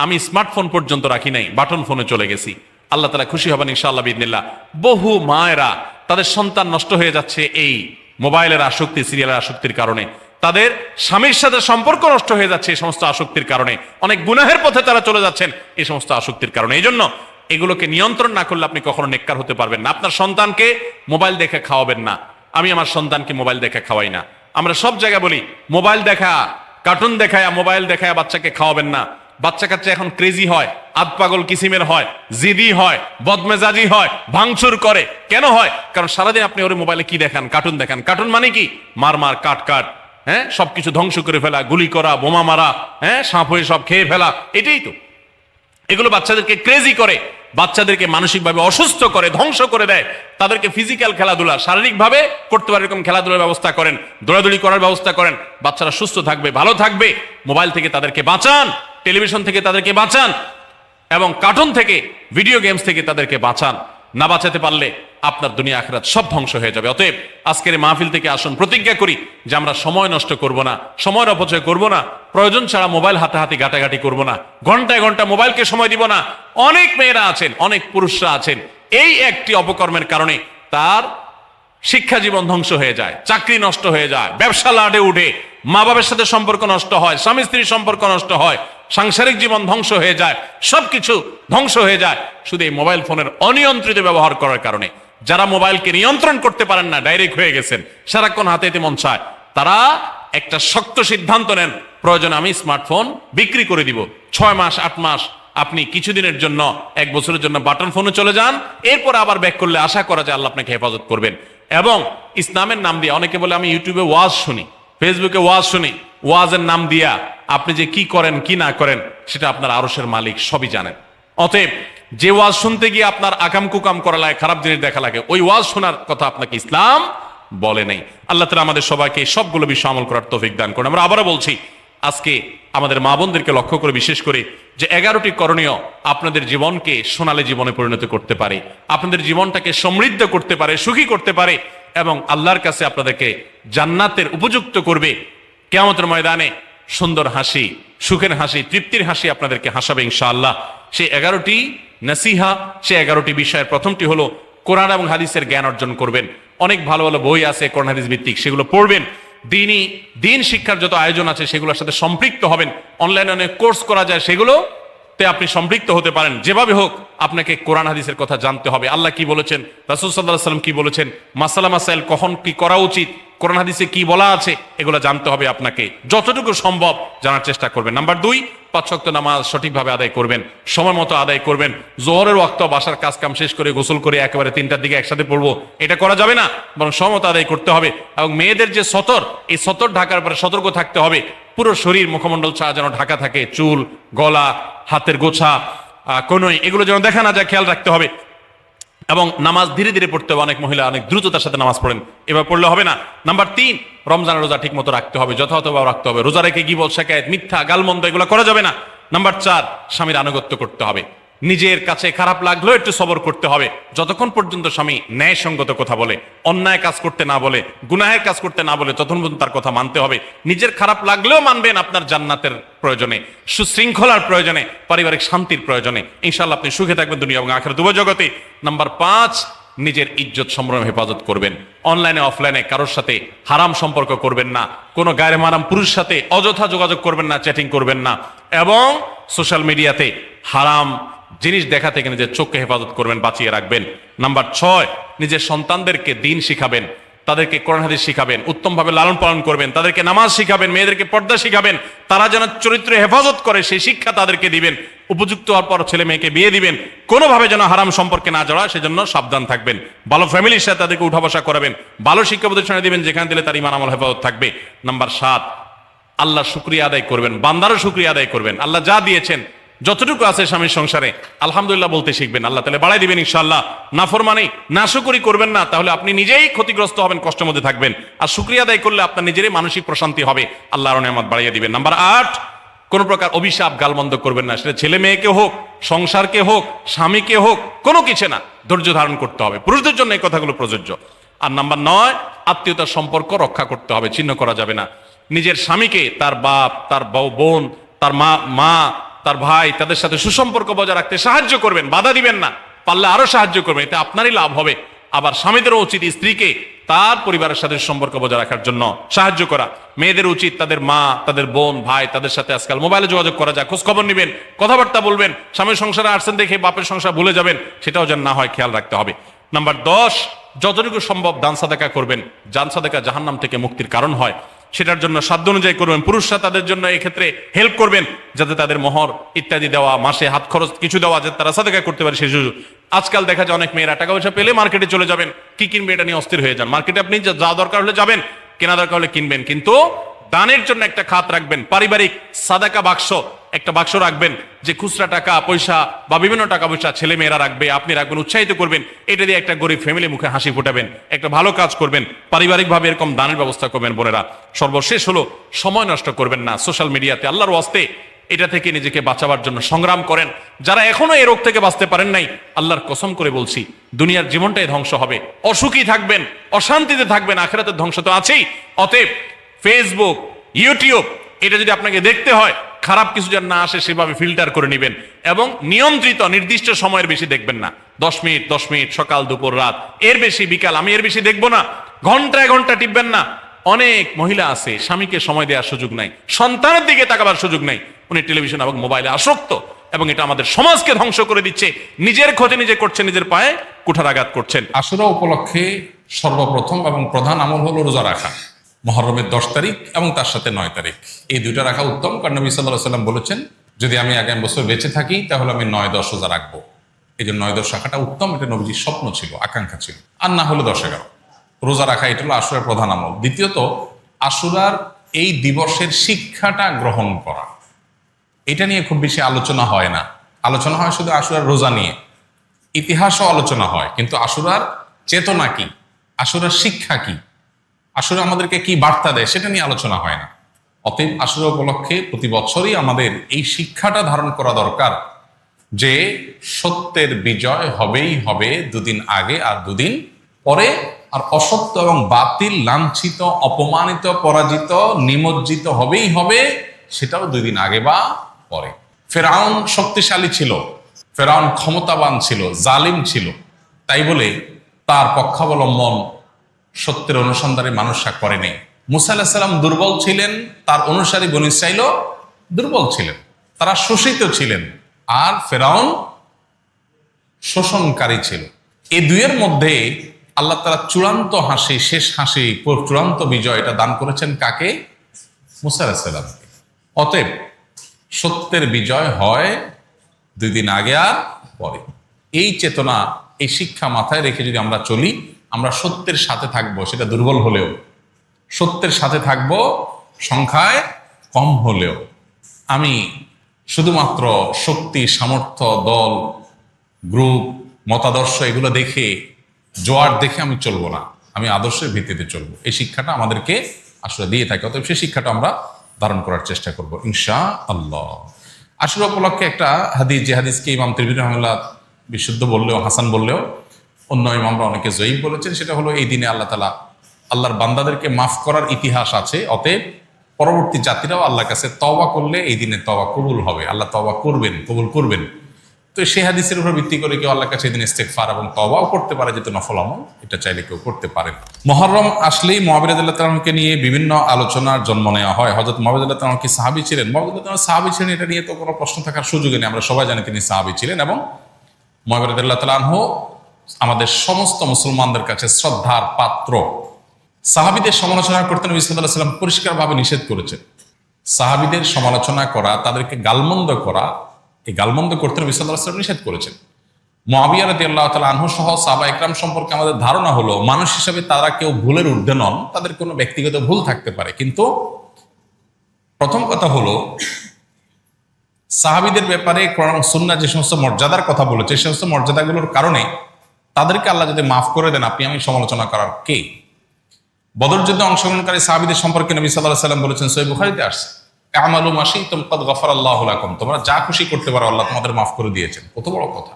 আমি স্মার্টফোন পর্যন্ত রাখি নাই, বাটন ফোনে চলে গেছি। আল্লাহ তাআলা খুশি হবেন ইনশাআল্লাহ বিইذنিল্লাহ। বহু মায়েরা তাদের সন্তান নষ্ট হয়ে যাচ্ছে এই মোবাইলের আসক্তি, সিরিয়ালের আসক্তির কারণে। তাদের স্বামীর সাথে সম্পর্ক নষ্ট হয়ে যাচ্ছে এই সমস্ত আসক্তির কারণে। অনেক গুনাহের পথে তারা চলে যাচ্ছেন এই সমস্ত আসক্তির কারণে। এই জন্য এগুলোকে নিয়ন্ত্রণ না করলে আপনি কখনো নেককার হতে পারবেন না। আপনার সন্তানকে মোবাইল দেখে খাওয়াবেন না। আমি আমার সন্তানকে মোবাইল দেখে খাওয়াই না। আমরা সব জায়গায় বলি মোবাইল দেখা, কার্টুন দেখায়, মোবাইল দেখায় বাচ্চাকে খাওয়াবেন না। বাচ্চা কাচ্চা এখন ক্রেজি হয়, আধপাগল কিসিমের হয়, জিদি হয়, বদমেজাজি হয়, ভাঙচুর করে। কেন হয়? কারণ সারাদিন আপনি ওর মোবাইলে কি দেখান? কার্টুন দেখান। কার্টুন মানে কি? মার মার, কাট কাট, হ্যাঁ, সবকিছু ধ্বংস করে ফেলা, গুলি করা, বোমা মারা, হ্যাঁ, সাপ হয়ে সব খেয়ে ফেলা, এটাই তো। এগুলো বাচ্চাদেরকে ক্রেজি করে, বাচ্চাদেরকে মানসিকভাবে অসুস্থ করে, ধ্বংস করে দেয়। তাদেরকে ফিজিক্যাল খেলাধুলা, শারীরিকভাবে করতে পারে এরকম খেলাধুলার ব্যবস্থা করেন, দৌড়াদৌড়ি করার ব্যবস্থা করেন। বাচ্চারা সুস্থ থাকবে, ভালো থাকবে। মোবাইল থেকে তাদেরকে বাঁচান, টেলিভিশন থেকে তাদেরকে বাঁচান এবং কার্টুন থেকে, ভিডিও গেমস থেকে তাদেরকে বাঁচান। না বাঁচাতে পারলে আপনার দুনিয়া আখিরাত সব ধ্বংস হয়ে যাবে। অতএব আজকের এই মাহফিল থেকে আসুন প্রতিজ্ঞা করি যে আমরা সময় নষ্ট করব না, সময়ের অপচয় করব না, প্রয়োজন ছাড়া মোবাইল হাতাহাতি ঘাটাঘাটি করব না, ঘন্টায় ঘন্টা মোবাইলকে সময় দিব না। অনেক মেয়েরা আছেন, অনেক পুরুষরা আছেন, এই একটি অপকর্মের কারণে তার শিক্ষা জীবন ধ্বংস হয়ে যায়, চাকরি নষ্ট হয়ে যায়, ব্যবসা লাডে উঠে, মা বাবার সাথে সম্পর্ক নষ্ট হয়, স্বামী স্ত্রীর সম্পর্ক নষ্ট হয়, সাংসারিক জীবন ধ্বংস হয়ে যায়, সবকিছু ধ্বংস হয়ে যায় শুধু এই মোবাইল ফোনের অনিয়ন্ত্রিত ব্যবহার করার কারণে। যারা মোবাইলকে নিয়ন্ত্রণ করতে পারেন না, ডাইরেক্ট হয়ে গেছেন, সারাক্ষণ হাতে মন চায়, তারা একটা শক্ত সিদ্ধান্ত নেন, প্রয়োজন আমি স্মার্টফোন বিক্রি করে দিব। 6 মাস 8 মাস আপনি কিছুদিনের জন্য, 1 বছরের জন্য বাটন ফোনে চলে যান, এরপর আবার ব্যাক করলে আশা করা যায় আল্লাহ আপনাকে হেফাজত করবেন। এবং ইসলামের নাম দিয়ে, অনেকে বলে আমি ইউটিউবে ওয়াজ শুনি, ফেসবুকে ওয়াজ শুনি, ওয়াজের নাম দিয়া আপনি যে কি করেন কি না করেন সেটা আপনার আরশের মালিক সবই জানেন। অতএব যে ওয়াজ শুনতে গিয়ে আপনার আকাম কুকাম করা লাগে, খারাপ জিনিস দেখা লাগে, ওই ওয়াজ শোনার কথা আপনাকে ইসলাম বলে নেই। আল্লাহ তাআলা আমাদের সবাইকে সবগুলো বিষয় আমল করার তৌফিক দান করুন। আমরা আবারও বলছি, আজকে আমাদের মা বোনদেরকে লক্ষ্য করে বিশেষ করে যে 11টি করণীয় আপনাদের জীবনকে সোনালী জীবনে পরিণত করতে পারে, আপনাদের জীবনটাকে সমৃদ্ধ করতে পারে, সুখী করতে পারে এবং আল্লাহর কাছে আপনাদেরকে জান্নাতের উপযুক্ত করবে। কিয়ামতের ময়দানে সুন্দর হাসি, সুখের হাসি, তৃপ্তির হাসি আপনাদেরকে হাসাবে ইনশাআল্লাহ। সেই 11টি নসিহা, সেই 11টি বিষয়ের প্রথমটি হলো কোরআন এবং হাদিসের জ্ঞান অর্জন করবেন। অনেক ভালো ভালো বই আছে কোরআন হাদিস ভিত্তিক, সেগুলো পড়বেন। দিন শিক্ষার যত আয়োজন আছে সেগুলোর সাথে সম্পৃক্ত হবেন। অনলাইনে অনেক কোর্স করা যায়, সেগুলোতে আপনি সম্পৃক্ত হতে পারেন। যেভাবে হোক আপনাকে কোরআন হাদিসের কথা জানতে হবে। আল্লাহ কি বলেছেন, রাসূল সাল্লাল্লাহু আলাইহি ওয়াসাল্লাম কি বলেছেন, মাসালা মাসাইল কখন কি করা উচিত, কোরআন হাদিসে কি বলা আছে, এগুলো জানতে হবে আপনাকে। যতটুকু সম্ভব জানার চেষ্টা করবেন। নাম্বার 2, 5 ওয়াক্ত নামাজ সঠিকভাবে আদায় করবেন, সময় মতো আদায় করবেন। জোহরের ওয়াক্ত বাসার কাজ কাম শেষ করে গোসল করে একেবারে 3টার দিকে একসাথে পড়বো, এটা করা যাবে না, বরং সময় মতো আদায় করতে হবে। এবং মেয়েদের যে সতর, এই সতর ঢাকার পরে সতর্ক থাকতে হবে। পুরো শরীর মুখমণ্ডল ছাড়া যেন ঢাকা থাকে, চুল, গলা, হাতের গোছা, কনুই, এগুলো যেন দেখা না যায়, খেয়াল রাখতে হবে। এবং নামাজ ধীরে ধীরে পড়তে হবে। অনেক মহিলা অনেক দ্রুততার সাথে নামাজ পড়েন, এবার পড়লে হবে না। নাম্বার 3, রমজানের রোজা ঠিক মতো রাখতে হবে, যথাযথভাবে রাখতে হবে। রোজা রেখে গীবত, শিকায়েত, মিথ্যা, গালমন্দ এগুলো করা যাবে না। নাম্বার 4, স্বামীর আনুগত্য করতে হবে। নিজের কাছে খারাপ লাগলেও একটু সবর করতে হবে, যতক্ষণ পর্যন্ত স্বামী ন্যায়সঙ্গত কথা বলে, অন্যায় কাজ করতে না বলে, গুনাহের কাজ করতে না বলে, ততক্ষণ পর্যন্ত তার কথা মানতে হবে। নিজের খারাপ লাগলেও মানবেন আপনার জান্নাতের প্রয়োজনে, সুশৃঙ্খলার প্রয়োজনে, পারিবারিক শান্তির প্রয়োজনে। ইনশাআল্লাহ আপনি সুখে থাকবেন দুনিয়া এবং আখিরাত উভয় জগতে। নাম্বার 5, নিজের ইজ্জত সম্ভ্রম হেফাজত করবেন। অনলাইনে অফলাইনে কারোর সাথে হারাম সম্পর্ক করবেন না, কোনো গায়রে মারাম পুরুষের সাথে অযথা যোগাযোগ করবেন না, চ্যাটিং করবেন না। এবং সোশ্যাল মিডিয়াতে হারাম জিনিস দেখা থেকে নিজের চোখকে হেফাজত করবেন, বাঁচিয়ে রাখবেন। নাম্বার 6, নিজের সন্তানদেরকে দিন শিখাবেন, তাদেরকে কোরআন হাদিস শিখাবেন, উত্তমভাবে লালন পালন করবেন, তাদেরকে নামাজ শিখাবেন, মেয়েদেরকে পর্দা শিখাবেন, তারা যেন চরিত্র হেফাজত করে সেই শিক্ষা তাদেরকে দিবেন। উপযুক্ত হওয়ার পর ছেলে মেয়েকে বিয়ে দিবেন, কোনোভাবে যেন হারাম সম্পর্কে না জড়ায় সেজন্য সাবধান থাকবেন। ভালো ফ্যামিলির সাথে তাদেরকে উঠা বসা করাবেন, ভালো শিক্ষা প্রতিষ্ঠানে দিবেন যেখানে দিলে তার ঈমান আমল হেফাজত থাকবে। নাম্বার 7, আল্লাহ শুকরিয়া আদায় করবেন, বান্দারও শুকরিয়া আদায় করবেন। আল্লাহ যা দিয়েছেন, যতটুকু আছে স্বামীর সংসারে আলহামদুলিল্লাহ বলতে শিখবেন, আল্লাহ তাআলা বাড়াই দিবেন ইনশাআল্লাহ। নাফরমানি, নাশুকরি করবেন না, তাহলে আপনি নিজেই ক্ষতিগ্রস্ত হবেন, কষ্টের মধ্যে থাকবেন। আর শুকরিয়া আদায় করলে আপনার নিজেরই মানসিক প্রশান্তি হবে, আল্লাহর নিয়ামত বাড়িয়ে দিবেন। নাম্বার 8, কোন প্রকার অভিশাপ গালমন্দ করবেন না, সেটা ছেলে মেয়েকে হোক, সংসারকে হোক, স্বামীকে হোক, কোনো কিছু না, ধৈর্য ধারণ করতে হবে। পুরুষদের জন্য এই কথাগুলো প্রযোজ্য। আর নাম্বার 9, আত্মীয়তার সম্পর্ক রক্ষা করতে হবে, ছিন্ন করা যাবে না। নিজের স্বামীকে তার বাপ, তার বোন, তার মা, তার ভাই, তাদের সাথে সুসম্পর্ক বজায় রাখতে সাহায্য করবেন, বাধা দিবেন না, পারলে আরো সাহায্য করবেন, এতে আপনারই লাভ হবে। আবার স্বামীদেরও উচিত স্ত্রীকে তার পরিবারের সাথে সম্পর্ক বজায় রাখার জন্য সাহায্য করা। মেয়েদের উচিত তাদের মা, তাদের বোন, ভাই, তাদের সাথে আজকাল মোবাইলে যোগাযোগ করা যায়, খোঁজ খবর নিবেন, কথাবার্তা বলবেন। স্বামীর সংসারে আসছেন দেখে বাপের সংসার ভুলে যাবেন, সেটাও যেন না হয়, খেয়াল রাখতে হবে। নাম্বার 10, যতটুকু সম্ভব দান সাদাকা করবেন। দান সাদাকা জাহান্নাম থেকে মুক্তির কারণ হয়, সেটার জন্য সাধ্য অনুযায়ী করবেন। পুরুষরা তাদের জন্য এই ক্ষেত্রে হেল্প করবেন, যাতে তাদের মোহর ইত্যাদি দেওয়া, মাসে হাত খরচ কিছু দেওয়া, যাতে তারা সাদাকা করতে পারে সেই সুযোগ। আজকাল দেখা যায় অনেক মেয়েরা টাকা পয়সা পেলে মার্কেটে চলে যাবেন, কি কিনবে এটা নিয়ে অস্থির হয়ে যান। মার্কেটে আপনি যা দরকার হলে যাবেন, কেনা দরকার হলে কিনবেন, কিন্তু দানের জন্য একটা খাত রাখবেন, পারিবারিক সাদাকা বাক্স একটা বাক্স রাখবেন, যে খুচরা টাকা পয়সা বা বিভিন্ন টাকা পয়সা ছেলে মেয়েরা রাখবে, আপনি রাখবেন, উৎসাহিত করবেন। এটা দিয়ে একটা গরিব ফ্যামিলি মুখে হাসি ফোটাবেন, একটা ভালো কাজ করবেন, পারিবারিকভাবে এরকম দানের ব্যবস্থা করবেন। বোনেরা, সর্বশেষ হলো সময় নষ্ট করবেন না সোশ্যাল মিডিয়াতে। আল্লাহর ওয়াস্তে এটা থেকে নিজেকে বাঁচাবার জন্য সংগ্রাম করেন। যারা এখনো এই রোগ থেকে বাঁচতে পারেন নাই, আল্লাহর কসম করে বলছি, দুনিয়ার জীবনটাই ধ্বংস হবে, অসুখী থাকবেন, অশান্তিতে থাকবেন, আখিরাতের ধ্বংস তো আছেই। অতএব ফেসবুক, ইউটিউব, এটা যদি আপনাকে দেখতে হয়, খারাপ কিছু যেন না আসে সেভাবে ফিল্টার করে নেবেন, এবং নিয়ন্ত্রিত নির্দিষ্ট সময়ের বেশি দেখবেন না। 10 মিনিট 10 মিনিট, সকাল দুপুর রাত, এর বেশি বিকাল, আমি এর বেশি দেখবো না। ঘন্টায় ঘন্টা টিপবেন না। অনেক মহিলা আছে স্বামীকে সময় দেওয়ার সুযোগ নাই, সন্তানের দিকে তাকাবার সুযোগ নাই, উনি টেলিভিশন এবং মোবাইলে আসক্ত, এবং এটা আমাদের সমাজকে ধ্বংস করে দিচ্ছে। নিজের ক্ষতি নিজে করছে, নিজের পায়ে কুঠারাঘাত করছেন। আশুরা উপলক্ষে সর্বপ্রথম এবং প্রধান আমল হলো রোজা রাখা। মুহররমের 10 তারিখ এবং তার সাথে 9 তারিখ, এই দুইটা রাখা উত্তম, কারণ নবী সাল্লাল্লাহু আলাইহি ওয়াসাল্লাম বলেছেন, যদি আমি আগামী বছর বেঁচে থাকি তাহলে আমি 9-10 রোজা রাখবো। এই যে 9-10 রাখাটা উত্তম, এটা নবীজির স্বপ্ন ছিল, আকাঙ্ক্ষা ছিল। আর না হলে 10-11 রোজা রাখা, এটা হলো আশুরার প্রধান আমল। দ্বিতীয়ত, আশুরার এই দিবসের শিক্ষাটা গ্রহণ করা, এটা নিয়ে খুব বেশি আলোচনা হয় না। আলোচনা হয় শুধু আশুরার রোজা নিয়ে, ইতিহাসও আলোচনা হয়, কিন্তু আশুরার চেতনা কি, আশুরার শিক্ষা কি, আশুরা আমাদেরকে কি বার্তা দেয়, সেটা নিয়ে আলোচনা হয় না। অতএব আশুরা উপলক্ষে প্রতি বছরই আমাদের এই শিক্ষাটা ধারণ করা দরকার যে সত্যের বিজয় হবেই হবে, দুদিন আগে আর দুদিন পরে। আর অসত্য এবং বাতিল লাঞ্ছিত, অপমানিত, পরাজিত, নিমজ্জিত হবেই হবে, সেটাও 2 দিন আগে বা পরে। ফেরাউন শক্তিশালী ছিল, ফেরাউন ক্ষমতাবান ছিল, জালিম ছিল, তাই বলে তার পক্ষাবলম্বন সত্যের অনুসন্ধানে মানুষরা করেনি। মুসা আলাইহিস সালাম দুর্বল ছিলেন, তার অনুসারী বনী ইসরাঈলও দুর্বল ছিলেন, তারা শোষিত ছিলেন, আর ফেরাউন শোষণকারী ছিল। এই দুইয়ের মধ্যে আল্লাহ তাআলা চূড়ান্ত হাসি, শেষ হাসি, চূড়ান্ত বিজয় এটা দান করেছেন কাকে? মুসা আলাইহিস সালামকে। অতএব সত্যের বিজয় হয় 2 দিন আগে আর পরে। এই চেতনা, এই শিক্ষা মাথায় রেখে যদি আমরা চলি, আমরা সত্যের সাথে থাকবো, সেটা দুর্বল হলেও সত্যের সাথে থাকবো, সংখ্যায় কম হলেও। আমি শুধুমাত্র শক্তি, সামর্থ্য, দল, গ্রুপ, মতাদর্শ এগুলো দেখে, জোয়ার দেখে আমি চলবো না, আমি আদর্শের ভিত্তিতে চলবো। এই শিক্ষাটা আমাদেরকে আসলে দিয়ে থাকে। অতএব সেই শিক্ষাটা আমরা ধারণ করার চেষ্টা করব ইনশাআল্লাহ। আশুরা উপলক্ষে একটা হাদিস, যে হাদিসকে ইমাম তিরমিজি রাহিমাহুল্লাহ বিশুদ্ধ বললেও, হাসান বললেও, অন্য ইমামরা অনেকে জয়ীফ বলেছেন, সেটা হলো এই দিনে আল্লাহ তাআলা আল্লাহর বান্দাদেরকে মাফ করার ইতিহাস আছে। অতএব পরবর্তী জাতিরাও আল্লাহর কাছে তওবা করলে এই দিনে তওবা কবুল হবে, আল্লাহ তওবা করবেন, কবুল করবেন। তো সেই হাদিসের উপর ভিত্তি করে কেউ আল্লাহর কাছে এই দিন ইস্তেগফার এবং তওবাও করতে পারে, যেহেতু নফল আমল, এটা চাইলে কেউ করতে পারে। মুহররম আসলেই মুআবিয়া রাদিয়াল্লাহু তাআলাকে নিয়ে বিভিন্ন আলোচনার জন্ম নেওয়া হয়। হযরত মুআবিয়া রাদিয়াল্লাহু তাআলা কি সাহাবী ছিলেন? মুআবিয়া রাদিয়াল্লাহু তাআলা সাহাবী ছিলেন, এটা নিয়ে তো কোনো প্রশ্ন থাকার সুযোগই নেই। আমরা সবাই জানি তিনি সাহাবী ছিলেন, এবং মুআবিয়া রাদিয়াল্লাহু তাআলা আনহু আমাদের সমস্ত মুসলমানদের কাছে শ্রদ্ধার পাত্র। সাহাবীদের সমালোচনা করতে নবী সাল্লাল্লাহু আলাইহি ওয়াসাল্লাম পরিষ্কারভাবে নিষেধ করেছেন। সাহাবীদের সমালোচনা করা, তাদেরকে গালমন্দ করা, এই গালমন্দ করতে নবী সাল্লাল্লাহু আলাইহি ওয়াসাল্লাম নিষেধ করেছেন। মুআবিয়া রাদিয়াল্লাহু তাআলা আনহু সহ সাহাবা ইকরাম সম্পর্কে আমাদের ধারণা হলো, মানুষ হিসেবে তারা কেউ ভুলের ঊর্ধ্বে নন, তাদের কোনো ব্যক্তিগত ভুল থাকতে পারে। কিন্তু প্রথম কথা হলো, সাহাবীদের ব্যাপারে কোরআন এবং সুন্নাহ যে সমস্ত মর্যাদার কথা বলেছে, সেই সমস্ত মর্যাদাগুলোর কারণে তাদেরকে আল্লাহ যদি মাফ করে দেন, আপনি আমি সমালোচনা করার কে? বদর যুদ্ধে অংশগ্রহণকারী সাহাবীদের সম্পর্কে নবী সাল্লাল্লাহু আলাইহি ওয়াসাল্লাম বলেছেন, সহিহ বুখারীতে আসছে, আমালু মা শি'তুম ক্বাদ গাফারাল্লাহু লাকুম, তোমরা যা খুশি করতে পারো, আল্লাহ তোমাদের মাফ করে দিয়েছেন। কত বড় কথা!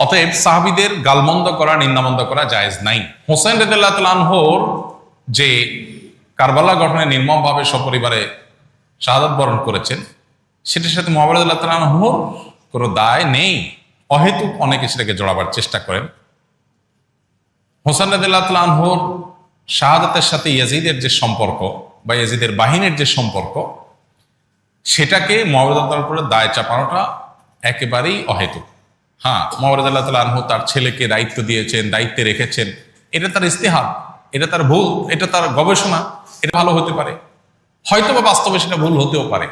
অতএব সাহাবীদের গালমন্দ করা, নিন্দামন্দ করা জায়েজ নাই। হোসেন রাদিয়াল্লাহু তাআলা আনহুর যে কারবালা ঘটনায় নির্মমভাবে সপরিবারে শাহাদাত বরণ করেছেন, সেটার সাথে মুআবিয়া রাদিয়াল্লাহু তাআলা আনহুর কোনো দায় নেই। অহেতুক অনেকে সেটাকে জড়াবার চেষ্টা করেন। হোসেন রাদিয়াল্লাহু তাআলা আনহুর শাহাদাতের সাথে ইয়াজিদের যে সম্পর্ক, বা ইয়াজিদের বাহিনীর যে সম্পর্ক, সেটাকে মুআবিয়া রাদিয়াল্লাহু তাআলার উপরে দায় চাপানোটা একেবারেই অহেতুক। হ্যাঁ, মুআবিয়া রাদিয়াল্লাহু তাআলা আনহু তার ছেলেকে দায়িত্ব দিয়েছেন, দায়িত্বে রেখেছেন, এটা তার ইজতিহাদ, এটা তার ভুল, এটা তার গবেষণা, এটা ভালো হতে পারে, হয়তো বা বাস্তবে সেটা ভুল হতেও পারে,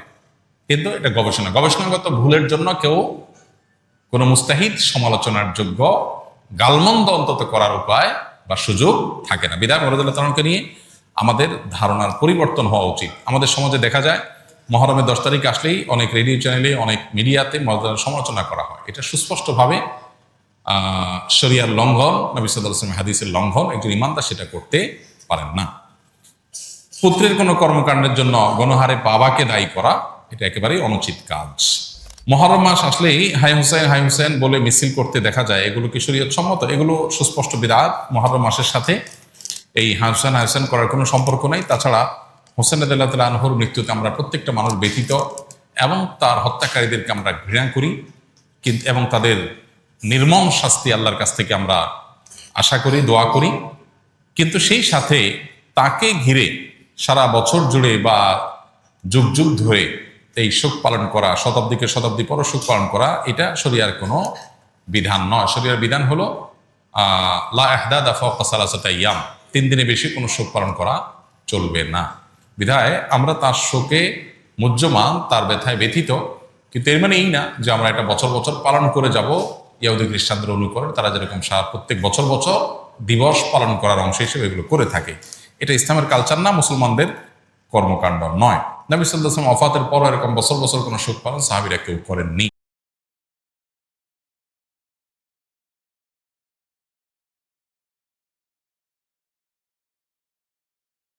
কিন্তু এটা গবেষণা। গবেষণাগত ভুলের জন্য কেউ কোনো মুস্তাহিদ সমালোচনার যোগ্য, গালমন্দ অন্তত করার উপায় বা সুযোগ থাকে না। বিধায় মুআবিয়া রাদিয়াল্লাহু তাআলাকে নিয়ে আমাদের ধারণার পরিবর্তন হওয়া উচিত। আমাদের সমাজে দেখা যায়, মুহররমের 10 তারিখ আসলেই অনেক রেডিও চ্যানেলে, অনেক মিডিয়াতে মুআবিয়ার সমালোচনা করা হয়। এটা সুস্পষ্টভাবে শরিয়ার লঙ্ঘন, নবী সাল্লাল্লাহু আলাইহি ওয়াসাল্লামের হাদিসের লঙ্ঘন। একজন ইমানদার সেটা করতে পারেন না। পুত্রের কোনো কর্মকাণ্ডের জন্য গণহারে বাবাকে দায়ী করা, এটা একেবারেই অনুচিত কাজ। মুহররম মাস আসলেই হাই হুসাইন বলে মিছিল করতে দেখা যায়, এগুলো কি শরীয়ত সম্মত? এগুলো সুস্পষ্ট বিদআত। মুহররম মাসের সাথে এই হাই হুসাইন করার কোনো সম্পর্ক নেই। তাছাড়া হোসেন রাদিয়াল্লাহু তাআলা আনহুর মৃত্যুতে আমরা প্রত্যেকটা মানুষ ব্যথিত, এবং তার হত্যাকারীদেরকে আমরা ঘৃণা করি, কিন্তু এবং তাদের নির্মম শাস্তি আল্লাহর কাছ থেকে আমরা আশা করি, দোয়া করি। কিন্তু সেই সাথে তাকে ঘিরে সারা বছর জুড়ে বা যুগ যুগ ধরে এই শোক পালন করা, শতাব্দীকে শতাব্দী পর শোক পালন করা, এটা শরিয়ার কোনো বিধান নয়। শরিয়ার বিধান হলো লা ইহদাদা ফাওকা সালাসাতি আইয়াম, 3 দিনে বেশি কোনো শোক পালন করা চলবে না। বিধায় আমরা তার শোকে মুহ্যমান, তার ব্যথায় ব্যথিত, কিন্তু এর মানে এই না যে আমরা এটা বছর বছর পালন করে যাব। ইহুদি খ্রিস্টানদের অনুকরণ, তারা যেরকম প্রত্যেক বছর বছর দিবস পালন করার অংশ হিসেবে এগুলো করে থাকে। এটা ইসলামের কালচার না, মুসলমানদের কর্মকাণ্ড নয়। নবী সাল্লাল্লাহু আলাইহি ওয়াসাল্লাম ওয়াফাতের পর এরকম বছর বছর কোনো শোক পালন সাহাবীরা কেউ করেননি।